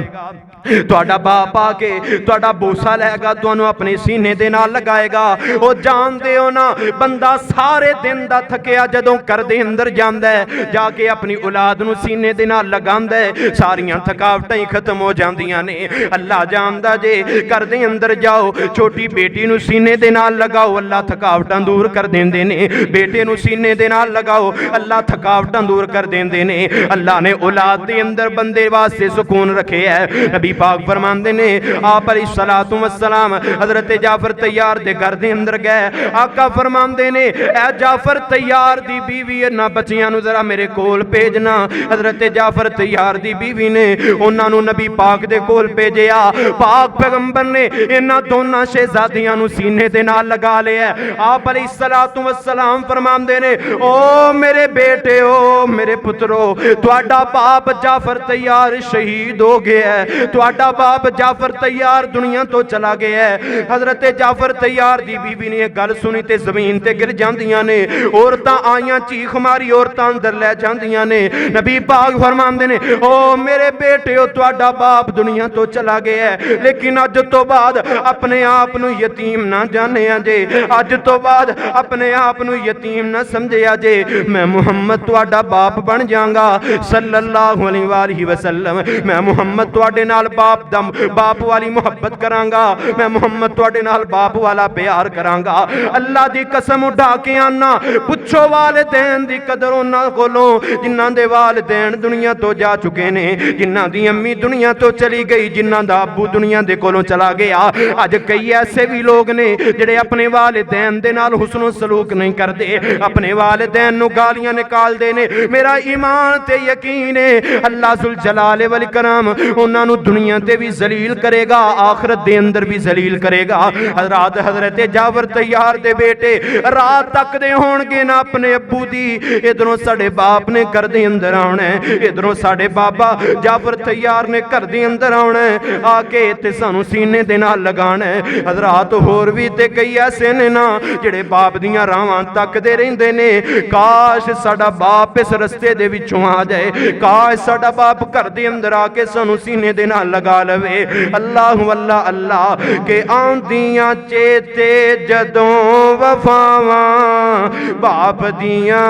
तुहाडा बाप आके तुहाडा बोसा लेगा, तुहानू अपने सीने दे नाल लगाएगा। ओ जानदे हो ना, बंदा सारे दिन दा थकिया जदों घर दे अंदर जांदा है, जाके अपनी औलाद नू सीने दे नाल लगांदा है, सारियां थकावटां ही खत्म हो जांदियां ने। अल्लाह जानदा जे घर दे अंदर जाओ, छोटी बेटी नू सीने दे नाल लगाओ, अल्लाह थकावटां दूर कर देंदे ने। बेटे नू सीने दे नाल लगाओ, अल्लाह थकावटां दूर कर देंदे ने। अल्लाह ने औलाद दे अंदर बंदे वास्ते सुकून रखे है। नबी पाक फरमांदे ने, आप अलैहिस्सलातु वस्सलाम हजरत जाफर तैयार दे घर दे अंदर गए। आका फरमांदे ने, ए जाफर तैयार दी बीवी ना बच्चियां नू जरा मेरे कोल भेजना। हजरत जाफर तैयार दी बीवी ने उन्हां नू नबी पाक दे कोल भेजिया। पाक पैगंबर ने इन्हां दोनां शहजादियां नू सीने दे नाल लगा लिया। आप अलैहिस्सलातु वस्सलाम फरमांदे ने, ओ मेरे बेटे, ओ मेरे पुत्रो, तुहाडा बाप जाफर तैयार शहीद हो गया है, तुहाडा बाप जाफर तैयार दुनिया तो चला गया है। हजरत जाफर तैयार दी बीबी ने गल सुनी ते जमीन ते गिर जांदियां ने। औरतां आईयां चीख मारी, औरतां अंदर ले जांदियां ने। नबी पाक फरमांदे ने, ओ मेरे बेटे, ओ तुहाडा बाप दुनिया तो चला गया है, लेकिन अज तो बाद अपने आप नू यतीम ना जानिया जे, अज तो बाद अपने आप नू यतीम ना समझिया जे। मैं मुहम्मद तुहाडा बाप बन जाऊंगा सल्लल्लाहु अलैहि वसल्लम। मैं मुहम्मद तुहाडे नाल बाप वाली मुहब्बत करांगा, मैं मुहम्मद तुहाडे नाल बाप वाला प्यार करांगा। अल्लाह दी कसम उठा के आना, पुछो वालिदैन दी कदर उन्हां कोलों जिन्हां दे वालिदैन दुनिया तो जा चुके ने, जिन्हां दी अम्मी दुनिया तो चली गई, जिन्हां दा अब्बू दुनिया दे कोलों चला गया। अज कई ऐसे भी लोग ने जिहड़े अपने वालिदैन दे नाल हुस्न सलूक नहीं करते, अपने वालिदैन नूं गालियां निकालदे ने। मेरा ईमान ते यकीन है अल्लाह जुल जलाल वल इकराम उन्हां नूं दुनिया ते भी जलील करेगा, आखिरत दे अंदर भी जलील करेगा। हजरत जाफर तैयार दे बेटे रात तक दे होणगे ना अपने अब्बू दी, इधरों साडे बाप ने घर दे अंदर आउणा है, इधरों साडे बाबा जाफर तैयार ने घर दे अंदर आउणा है, आके ते सानू सीने दे नाल लगाना है। हजरात होर भी ते कई ऐसे ने ना जिहड़े बाप दियां राहां तकदे रहिंदे ने, काश साडा बाप इस रस्ते दे विचों आ जाए, काश साडा बाप घर दे अंदर आके सानू सीने दे नाल लगा लवे। अल्लाह अल्लाह अल्लाह के आंदियां चेते जदों वफावां बाप दियां,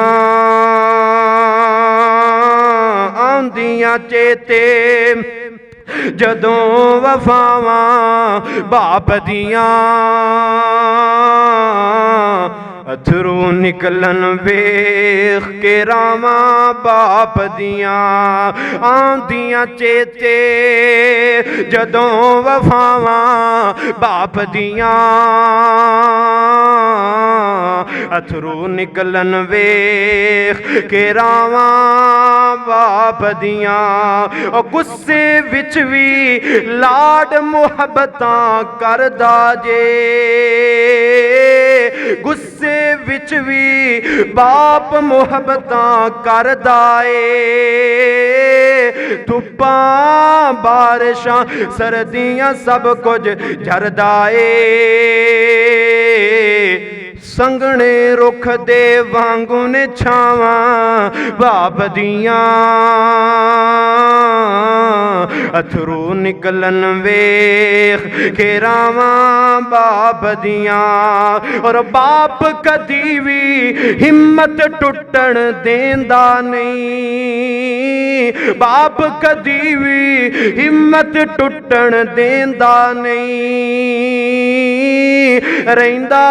आंदियां चेते जदों वफावां बाप दियां, अथरू निकलन वेख के रामा बाप दियां, आंदियां चेते जदों वफावां बाप दियां, अथरू निकलन वेख के रामा बाप दियां। और गुस्से विच भी लाड मुहब्बतां करदा जे, गुस्से विच भी बाप मुहब्बतां करदा ए, धुप्पां बारिशां सर्दियां सब कुछ झरदा ए, संगने रुख दे वांगू ने छावां बाप दियां, अथरू निकलन वेख के रावां बाप दियां। और बाप कदी भी हिम्मत टुटण देंदा नहीं, बाप कदी भी हिम्मत टुटण देंदा नहीं, रहिंदा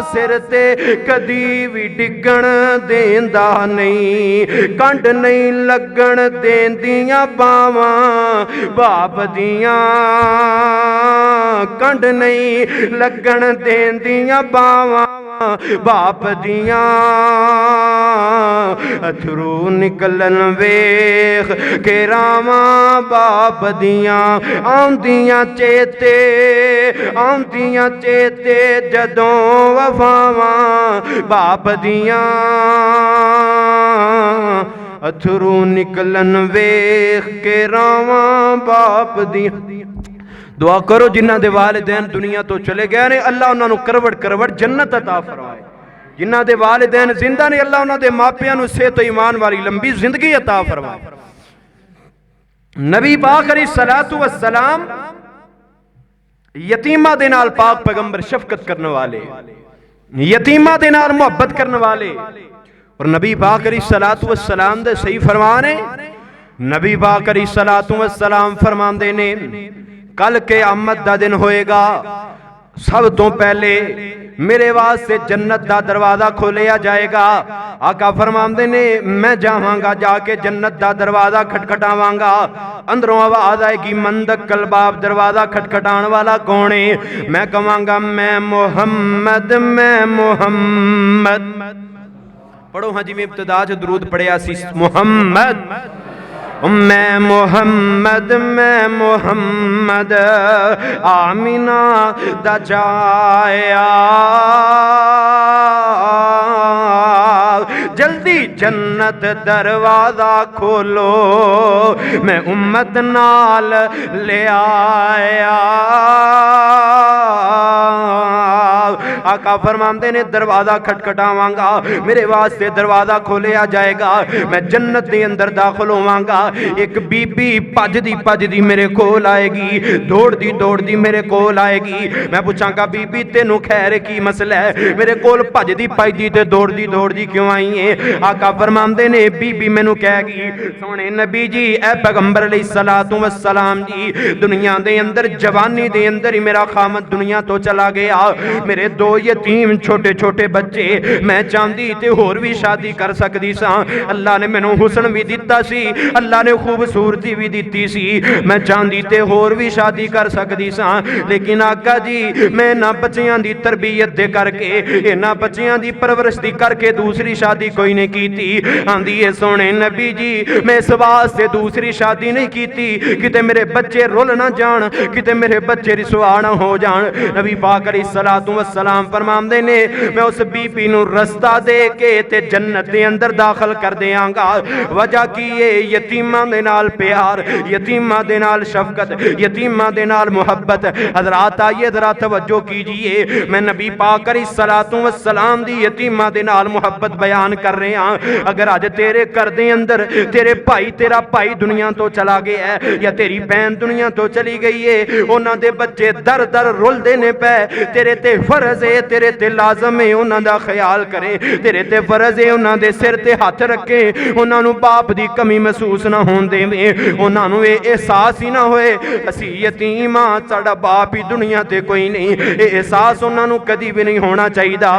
सिर ते कदी भी डिगण देंदा नहीं, कंड नहीं लगण देंदियां बावां बाप दियां कंड नहीं लगन देंदियां बावां बाप दियां अथरू निकलन वेख के रावां बाप दियां आउंदियां चेते जदों वफावां बाप दियां अथरू निकलन वेख के रावां बाप दियां। दुआ करो जिन्हां दे वालिदैन दुनिया तो चले गए ने अल्लाह उन्हां नूं करवट करवट जन्नत अता फरमाए। जिन्हां दे वालिदैन जिंदा ने अल्लाह उन्हां दे मापियां नूं सेहत ईमान वाली लंबी जिंदगी अता फरमाए। नबी पाक अलैहिस्सलातु वस्सलाम यतीमा दे नाल पाक पैगंबर शफकत करने वाले, यतीमा दे नाल मुहब्बत करने वाले। और नबी पाक अलैहिस्सलातु वस्सलाम दे सही फरमान है। नबी पाक अलैहिस्सलातु वस्सलाम फरमांदे ने कल क़यामत दा दिन होएगा, सब तो पहले मेरे वास्ते जन्नत दा दरवाजा खोलिया जाएगा। आका फरमांदे ने मैं जावांगा, जाके जन्नत दा दरवाजा खटखटावांगा। अंदरों आवाज आएगी मंदकल बाब, दरवाजा खटखटाण वाला कौन है? मैं कहांगा मैं मोहम्मद, मैं मोहम्मद। पढ़ो हाँ जी, मैं इब्तिदा च दरूद पढ़िया सी मोहम्मद, मैं मोहम्मद, मैं मोहम्मद आमिना दा जाया, जल्दी जन्नत दरवाजा खोलो मैं उम्मत नाल ले आया। आका फरमाते ने दरवाजा खटखटावांगा, मेरे वास्ते दरवाजा खोलिया जाएगा, मैं जन्नत के अंदर दाखिल होवांगा। एक बीबी भजदी मेरे कोल आएगी, दौड़दी मेरे कोल आएगी। मैं पूछांगा बीबी तेनू खैर की मसला है, मेरे कोल भजदी पाईदी ते दौड़दी क्यों आई है? आका फरमाते ने बीबी मैनू कहेगी सोने नबी जी ए पैगंबर अलैहिस्सलातु वस्सलाम जी, दुनिया दे अंदर जवानी दे अंदर ही मेरा खामद दुनिया तो चला गया, मेरे दो यतीम छोटे छोटे बच्चे, मैं चाहती ते होर भी शादी कर सकती सा। अल्लाह ने मैनू हुस्न भी दिता सी, अल्लाह ने खूबसूरती भी दी सी, मैं चाहती ते होर भी शादी कर सकती सा। लेकिन आका जी मैं ना बच्चियां दी तरबियत दे करके, इन्हां बच्चियां दी परवरिश दी करके दूसरी शादी कोई नहीं कीती। आंदी है सोने नबी जी मैं इस वास्ते दूसरी शादी नहीं कीती किते मेरे बच्चे रुल ना जान, किते मेरे बच्चे रिसवा ना हो जान। नबी पाक अलैहिस्सलातु वस्सलाम फरमांदे ने मैं उस बीबी नू रस्ता दे के ते जन्नत दे अंदर दाखिल कर देंगा। वजह की है यतीमां दे नाल प्यार, यतीमां दे नाल शफकत, यतीमां दे नाल मुहब्बत। हजरात आइए जरा तवज्जो कीजिए, मैं नबी पाक अलैहिस्सलातु वस्सलाम दी यतीमां दे नाल मुहब्बत बयान कर रहे हैं। अगर अज तेरे घर दे अंदर तेरा भाई दुनिया तो चला गया है या तेरी बहन दुनिया तो चली गई है, उन्हां दे बच्चे दर दर रुलदे ने पे, तेरे ते फर्ज है, तेरे ते लाजम है उन्हां दा ख्याल करे, तेरे ते फर्ज है उन्हां दे सिर ते हाथ रखे, उन्हां नू बाप दी कमी महसूस ना होण देवे, उन्हां नू ये एहसास ही ना होए असी यतीम हां, साडा बाप ही दुनिया ते कोई नहीं। ये एहसास उन्हां नू कदी भी नहीं होना चाहिदा।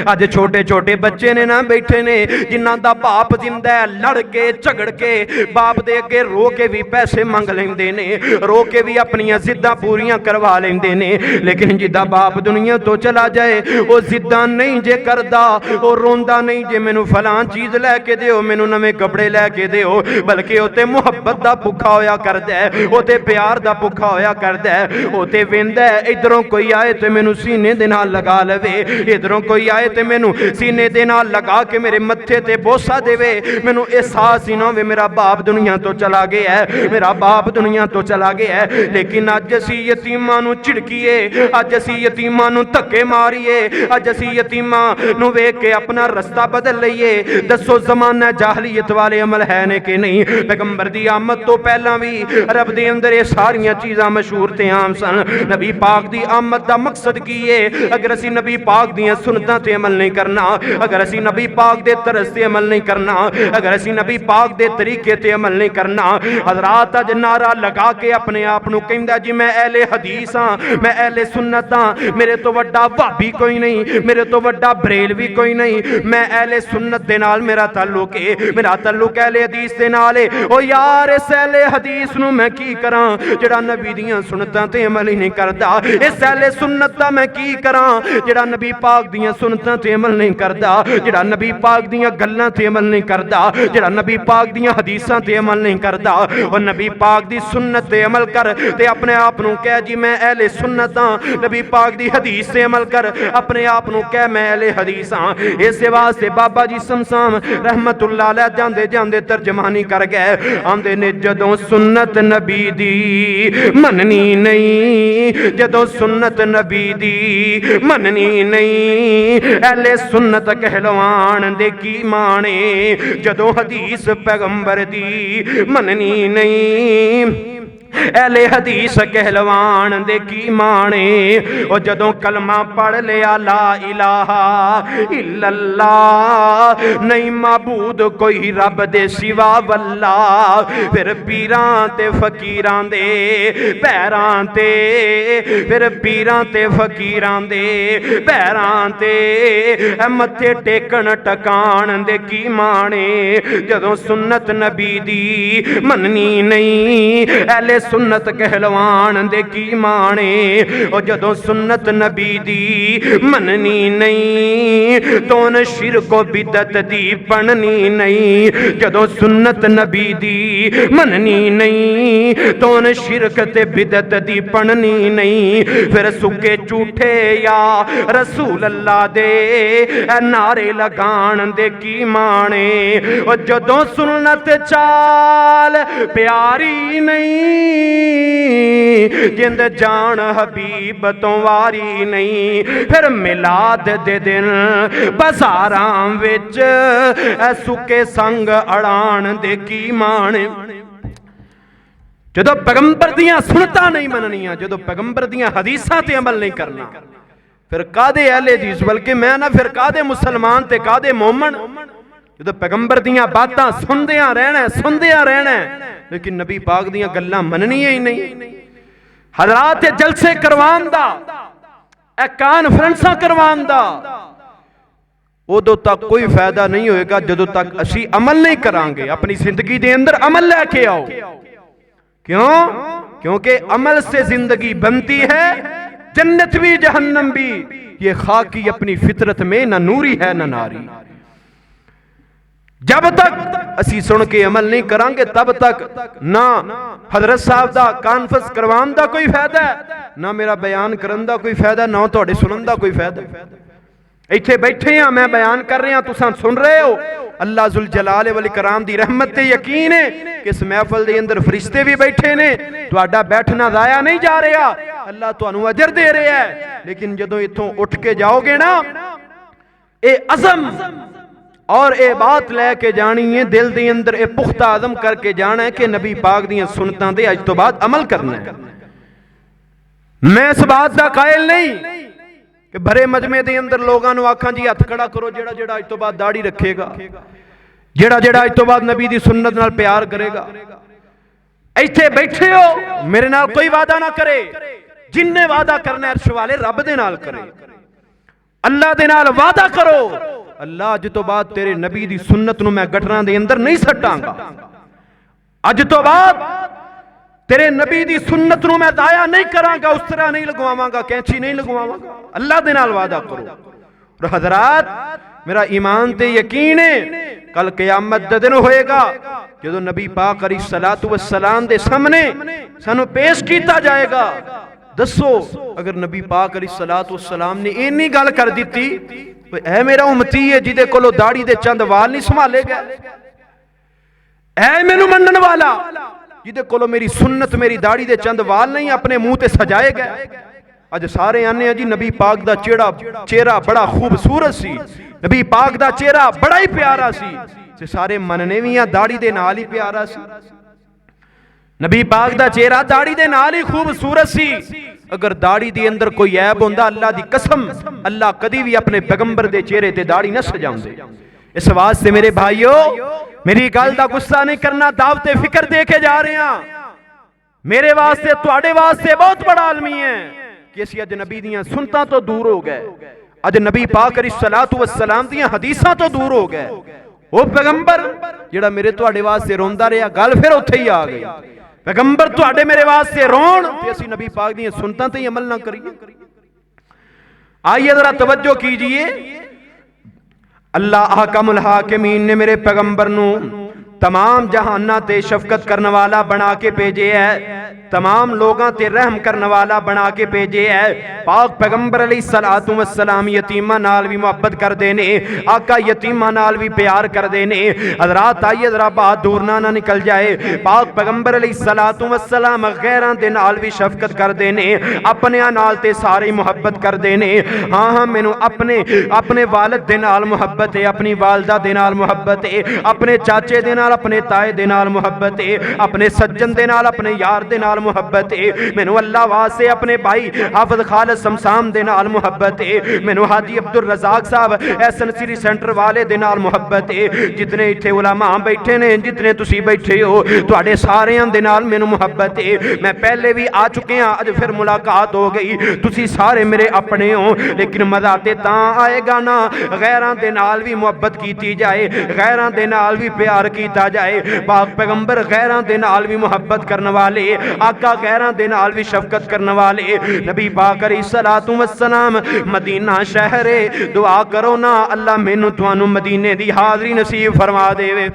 अज छोटे छोटे बच्चे ने ना बैठे ने जिन्हां दा बाप जिंदा है, लड़ के झगड़ के बाप दे अगे रो के भी पैसे मंग लेंदे ने, रो के भी अपनियां जिद्दां पूरियां करवा लेंदे ने। लेकिन जिद्दां बाप दुनिया तो चला जाए वो जिद्दां नहीं जे करदा, वो रोंदा नहीं जे मैनू फलां चीज लैके दिओ, मैनू नवे कपड़े लैके दिओ, बल्कि वो ते मुहब्बत दा भुखा होया करदा है, वो ते प्यार दा भुखा होया करदा है। वो ते वेंदा है इधरों कोई आए ते मैनू सीने दे नाल लगा लवे, इधरों कोई आए ते मैनू सीने दे नाल लगा के मेरे मत्थे ते बोसा देवे, मैनू एहसास ही ना होवे मेरा बाप दुनिया तो चला गया है, मेरा बाप दुनिया तो चला गया है। लेकिन अज असी यतीमां नू झिड़कीए, अज असी यतीमां नू धक्के मारीए, अज असी यतीमां नू वेख के अपना रस्ता बदल लईए। दसो जमाना जाहलीयत वाले अमल है ने कि नहीं? पैगंबर दी आमद तो पहला भी रब दे अंदर ये सारियां चीज़ां मशहूर ते आम सन। नबी पाक दी आमद दा मकसद की है? अगर असी नबी पाक दी सुन्नतां सुन्नतां ते अमल नहीं करना, अगर असी नबी पाक दे तरस ते अमल नहीं करना, अगर असी नबी पाक दे तरीके ते अमल नहीं करना। हजरात अज नारा लगा के अपने आप नूं कहंदा जी मैं अहले हदीस हां, मैं अहले सुन्नत हां, मेरे तो वड्डा भाभी कोई नहीं, मेरे तो वड्डा बरेलवी कोई नहीं, मैं अहले सुन्नत दे नाल मेरा ताल्लुक है, मेरा ताल्लुक अहले हदीस दे नाल है। ओ यार इस अहले हदीस नूं मैं की करां जेड़ा नबी दियां सुन्नतां ते अमल ही नहीं करदा, इस अहले सुन्नत दा मैं की करां जेड़ा नबी पाक दियां सुन्नतां ते अमल नहीं करदा, जेड़ा नबी पाक दियां गल्लां ते अमल नहीं करदा, जेड़ा नबी पाक दियां हदीसां ते अमल नहीं करदा। और नबी पाक दी सुन्नत ते अमल कर ते अपने आप नूं कह जी मैं अहले सुन्नत हां, नबी पाक दी हदीस ते अमल कर अपने आप नूं कह मैं अहले हदीस हां। इस वास्ते बाबा जी समसाम रहमतुल्लाह अलैह जांदे जांदे तर्जमानी कर गए, आंदे ने जदों सुन्नत नबी दी मननी नहीं, जदों सुन्नत नबी दी मननी नहीं, अहले सुन्नत कहलवान दे की माने, जदों हदीस पैगंबर दी मननी नहीं, अहले हदीस कहलवान दे की माने। और जदों कलमा पढ़ लिया ला इलाहा इल्लल्लाह नहीं माबूद कोई रब दे सिवा वल्ला, फिर पीरां ते फकीरां दे पैरां ते, फिर पीरां ते फकीरां दे पैरां ते मत्थे टेकन टकान दे की माने, जदों सुन्नत नबी दी मननी नहीं, अहले सुन्नत कहलवान दे की माने। और जदों सुन्नत नबी दी मननी नहीं, तो न शिरको बिदत दी पढ़नी नहीं, जदों सुन्नत नबी दी मननी नहीं, तो न शिरक ते बिदत दी पढ़नी नहीं, फिर सुके झूठे या रसूल अल्लाह दे नारे लगान दे की माने। और जदों सुन्नत चाल प्यारी नहीं, जिंद जान हबीब तो वारी नहीं, फिर मिलाद दे दिन बाजारां विच सुके संग अड़ान दे की माने। जदों पैगंबर दियां सुन्नतां नहीं मननियां, जदों पैगंबर दियां हदीसां ते अमल नहीं करना, फिर कादे अहले हदीस, बल्कि मैं ना फिर कादे मुसलमान ते कादे मोमन। जदों पैगंबर दियां बातां सुनदियां रहना लेकिन नबी पाक दियां गल्लां मननियां ही नहीं। हजरात जलसे करवान दा, कॉन्फ्रेंसां करवान दा उदों तक कोई फायदा नहीं होएगा जदों तक असी अमल नहीं करांगे। अपनी जिंदगी दे अंदर अमल लेके आओ। क्यों? क्योंकि अमल से जिंदगी बनती है, जन्नत भी जहन्नम भी। ये खाकी अपनी फितरत में ना नूरी है ना नारी। जब तक असी सुन के अमल नहीं करांगे तब तक ना हजरत साहब दा कॉन्फ्रेंस करवान दा कोई फायदा है, ना मेरा बयान करन दा कोई फायदा, ना तुहाडे सुनन दा कोई फायदा। इत्थे बैठे हैं, मैं बयान कर रहा, तुसां सुन रहे हो। अल्लाह जुल जलाल वल इकराम दी रहमत ते यकीन है कि इस महफिल दे अंदर फरिश्ते भी बैठे ने, तुहाडा बैठना जाया नहीं जा रहा, अल्लाह तुहानू अजर दे रहा है। लेकिन जदों इत्थों उठ के जाओगे ना, ए अज़म और ये बात लैके जानी है दिल के अंदर, ये पुख्ता आदम करके जाना है कि नबी पाक दियां सुन्नतां ते अज तो बाद अमल करना है। मैं इस बात का कायल नहीं कि भरे मजमे के अंदर लोगों को आखां जी हथ खड़ा करो जेड़ा जेड़ा अज तो बाद दाढ़ी रखेगा, जेड़ा जेड़ा अज तो बाद नबी दी सुन्नत नाल प्यार करेगा। इत्थे बैठे हो, मेरे नाल कोई वादा ना करे, जिन्ने वादा करना अर्श वाले रब दे नाल करे, अल्लाह दे नाल वादा करो। अल्लाह अज तो बाद तेरे नबी दी सुन्नत नूं मैं गटरां दे अंदर नहीं सट्टांगा, अज तो बाद तेरे नबी दी सुन्नत नूं मैं दाया नहीं करांगा, उस तरह नहीं लगवावांगा, कैंची नहीं लगवावांगा। अल्लाह दे नाल वादा करो। और हजरात मेरा ईमान ते यकीन है कल क़यामत दा दिन होएगा जदों नबी पाक अलैहिस्सलातु वस्सलाम दे सामने सानू पेश किया जाएगा। दसो अगर नबी पाक अलैहिस्सलातु वस्सलाम ने इन्नी गल कर दी, ऐ मेरा उम्मती है जिदे कोलों दाढ़ी दे चंद वाल नहीं संभाले गए, ऐ मैनू मनन वाला जिदे कोलों मेरी सुन्नत मेरी दाढ़ी दे चंद वाल नहीं अपने मुंह ते सजाए गए। अज सारे आने जी नबी पाक दा चेहरा बड़ा खूबसूरत सी, नबी पाक दा चेहरा बड़ा ही प्यारा सी, ते सारे मनने भी दाढ़ी दे नाल ही प्यारा सी। नबी पाक दा चेहरा दाढ़ी दे नाल ही खूबसूरत सी, अगर दाढ़ी दे अंदर कोई ऐब होंदा अल्लाह दी कसम अल्लाह कदी भी अपने पैगंबर दे चेहरे ते दाढ़ी न सजाउंदे। इस वास्ते मेरे भाइयों मेरी गल दा गुस्सा नहीं करना, दावते फिक्र दे के जा रहे हैं। मेरे वास्ते तुहाडे वास्ते बहुत बड़ा आलमी है कि असीं अज नबी दियां सुन्नतां तो दूर हो गए, अज नबी पाक अलैहिस्सलातु वस्सलाम दियां हदीसां तो दूर हो गए। वो पैगंबर जिहड़ा मेरे तुहाडे वास्ते रोंदा रहा, गल फिर उत्थे ही आ गई। पैगंबर तुहाडे मेरे वास्ते रोण ते असीं नबी पाक दियां सुन्नतां ते ही अमल ना करिए। आइए जरा तवज्जो कीजिए, अल्लाह अहकमुल हाकिमीन ने मेरे पैगंबर नू तमाम जहाना ते शफकत करने वाला बना के भेजे है, तमाम लोगों ते रहम करने वाला बना के भेजे है। पाक पैगंबर अलैहिस्सलातु वस्सलाम यतीमा नाल भी मुहब्बत करदे ने, आका यतीमा नाल भी प्यार करदे ने। हज़रात आइए जरा बात दूर ना निकल जाए, पाक पैगंबर अलैहिस्सलातु वस्सलाम गैरां दे नाल भी शफकत करदे ने, अपने नाल ते सारे मुहब्बत करदे ने। हाँ हाँ मैनू अपने अपने वालिद दे नाल मुहब्बत है, अपनी वालदा दे नाल मुहब्बत है, अपने चाचे दे नाल अपने ताए दे नाल मुहब्बत है, अपने सज्जन दे नाल अपने यार दे नाल मुहब्बत है। मैनू अल्लाह वास्ते अपने भाई हाफिज खालिद समसाम दे नाल मुहब्बत है, मैनू हाजी अब्दुल रज़ाक साहब एसन सिटी सेंटर वाले दे नाल मुहब्बत है। जितने इत्थे उलमा बैठे ने, जितने तुसी बैठे हो, तुहाडे सारियां दे नाल मैनू मुहब्बत है। मैं पहले भी आ चुके हाँ, अज फिर मुलाकात हो गई। तुसी सारे मेरे अपने हो, लेकिन मज़ा ते तां आएगा ना गैरां दे नाल भी मुहब्बत कीती जाए, गैरां दे नाल भी प्यार कीता जाए। पाक पैगंबर गैरां दे नाल भी मुहब्बत करने वाले, आका गैरां दे नाल भी शफकत करने वाले। नबी पाक अलैहिस्सलातु वस्सलाम मदीना शहर है, दुआ करो ना अल्लाह मैनू तुहानू मदीने दी हाज़री नसीब फरमा देवे।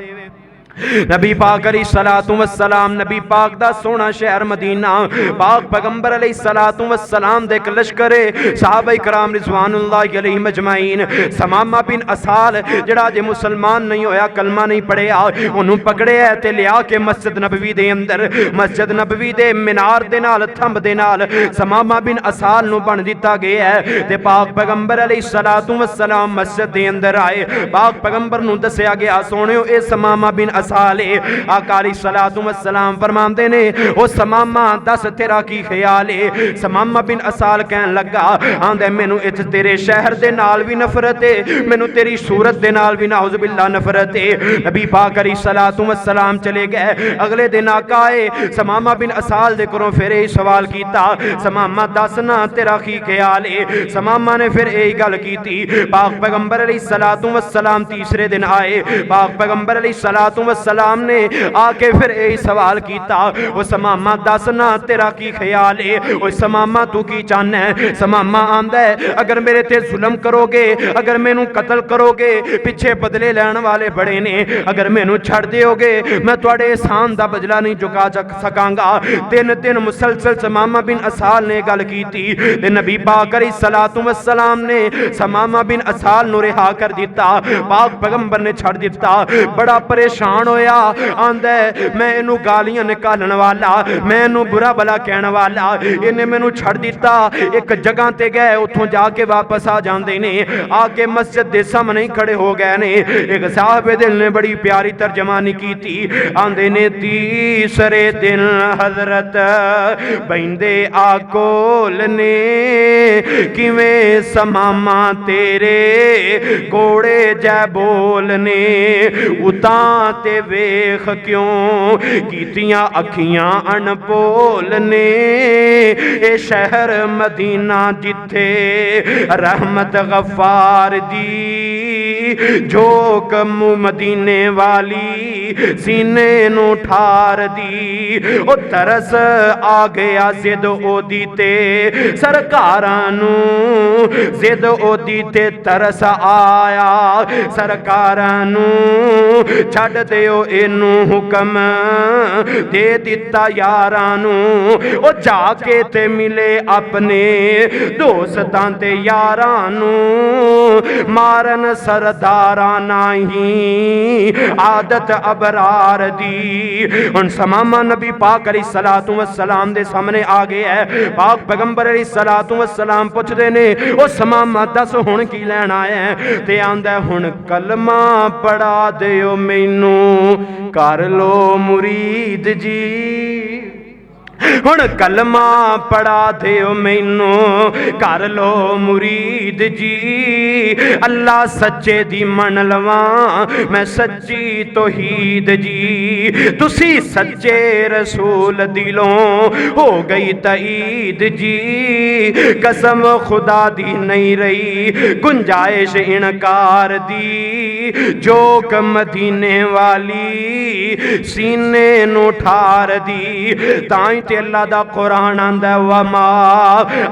नबी पाक अलैहिस्सलातु वस्सलाम, नबी पाक दा सोना शहर मदीना, पाक पैगंबर अलैहिस्सलातु वस्सलाम दे एक लश्कर सहाबा इकराम रिज़वानुल्लाहि अलैहिम अजमाइन। समामा बिन असाल जड़ा जे मुसलमान नहीं होया, कलमा नहीं पढ़िया, उन्होंने पकड़िया ते लिया के मस्जिद नबवी दे अंदर, मस्जिद नबवी दे मीनार दे नाल थंब दे नाल समामा बिन असाल नू बन दिता गया है। ते पाक पैगंबर अलैहिस्सलातु वस्सलाम मस्जिद दे अंदर आए, पाक पैगंबर नू दस्या गया सोनियो ए समामा बिन असाले। आका अलैहिस्सलातु वस्सलाम फरमांदे ने, ओ समामा दस तेरा की ख्याल है। समामा बिन असाल कहन लगा, आंदे मैनू इस तेरे शहर दे नाल भी नफरत है, मैनू तेरी सूरत दे नाल भी नाउज़ बिल्लाह नफरत है। नबी पाक अलैहिस्सलातु वस्सलाम चले गए। अगले दिन आका आए, समामा बिन असाल दे कोलों फिर यही सवाल कीता, समामा दस ना तेरा की ख्याल है। समामा ने फिर यही गल कीती। पाक पैगंबर अलैहिस्सलातु वस्सलाम तीसरे दिन आए, पाक पैगंबर अलैहिस्सलातु वस्सलाम ने आके फिर यही सवाल कीता, ओ समामा दस ना तेरा की ख्याल है, ओ समामा तू की चाहना है। समामा आंदा है, अगर मेरे ते जुल्म करोगे, अगर मैनू कत्ल करोगे, पिछे बदले लैण वाले बड़े ने, अगर मैनू छड़ दोगे मैं तुहाडे एहसान दा बदला नहीं चुका सकांगा। तीन दिन मुसलसल समामा बिन असाल ने गल कीती ते नबी पाक अलैहिस्सलातु वस्सलाम ने समामा बिन असाल नू रिहा कर दिता। पाक पैगंबर ने छड़ दिता। बड़ा परेशान होया, आंदा मैं इनू गालियां निकालने वाला, मैं इनू बुरा भला कहने वाला, इन्हें मैनू छड़ दिता। एक जगह ते गए, उथों जाके वापस आ जाते ने, आके मस्जिद दे सामने खड़े हो गए ने। एक साहबे दिल ने बड़ी प्यारी तर्जमानी की थी, आंदे ने तीसरे दिन हजरत बहिंदे आकोल ने, किवें समामा तेरे कोड़े जै बोलने, उतां ते वेख क्यों कीतियां अखियां अनपोल ने। ए शहर मदीना जिथे रहमत गफ्फार दी झोक मदीने वाली सीने नू ठार दी। ओ तरस आ गया जिद ओदी ते सरकारां नू, जिद ओदी ते तरस आया सरकारां नू, छड़ दिओ इनू हुक्म दे दिता यारां नू। ओ जाके ते मिले अपने दोस्तां ते यारां नू, मारन सरदारां नहीं आदत अबरार दी। हुण समामा नबी पाक अलैहिस्सलातु वस्सलाम दे सामने आ गया है। पाक पैगंबर अलैहिस्सलातु वस्सलाम पुछदे ने, ओ समामा दस हुण की लैण आया है? ते आंदा हुण कलमा पढ़ा दिओ मैनू कर लो मुरीद जी, हुण कलमा पढ़ा दिओ मैनू कर लो मुरीद जी। अल्लाह सच्चे दी मन लवा मैं सच्ची तौहीद जी। तुसी सच्चे रसूल दिलों हो गई तईद जी। कसम खुदा दी नहीं रही गुंजाइश इनकार दी। जोक मदीने वाली सीने नु ठार दी। ताई ते अल्लाह दा कुरान आंदा वमा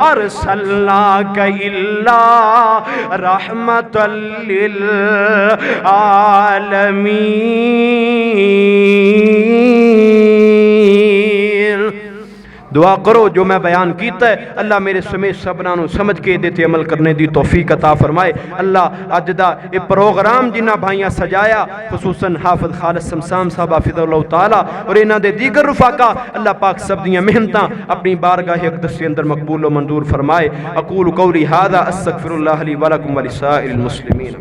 अरसलनाका इल्ला रहमतल लिल आलमीन। दुआ करो जो मैं बयान किया है अल्लाह मेरे समेत सबना नूं समझ के देते अमल करने दी तौफीक अता फरमाए। अल्लाह अज दा ये प्रोग्राम जिन्हां भाइयां सजाया खुसूसन हाफिज खालिद समसाम साहब हाफिज़हुल्लाह ताला और इन्हां दे दीगर रुफाका अल्लाह पाक सब दियां मेहनतां अपनी बारगाह अक़दस के अंदर मकबूल व मंजूर फरमाए। अकूलु कौली हाज़ा अस्तग़फिरुल्लाह ली व लकुम व लिसाइरिल मुस्लिमीन।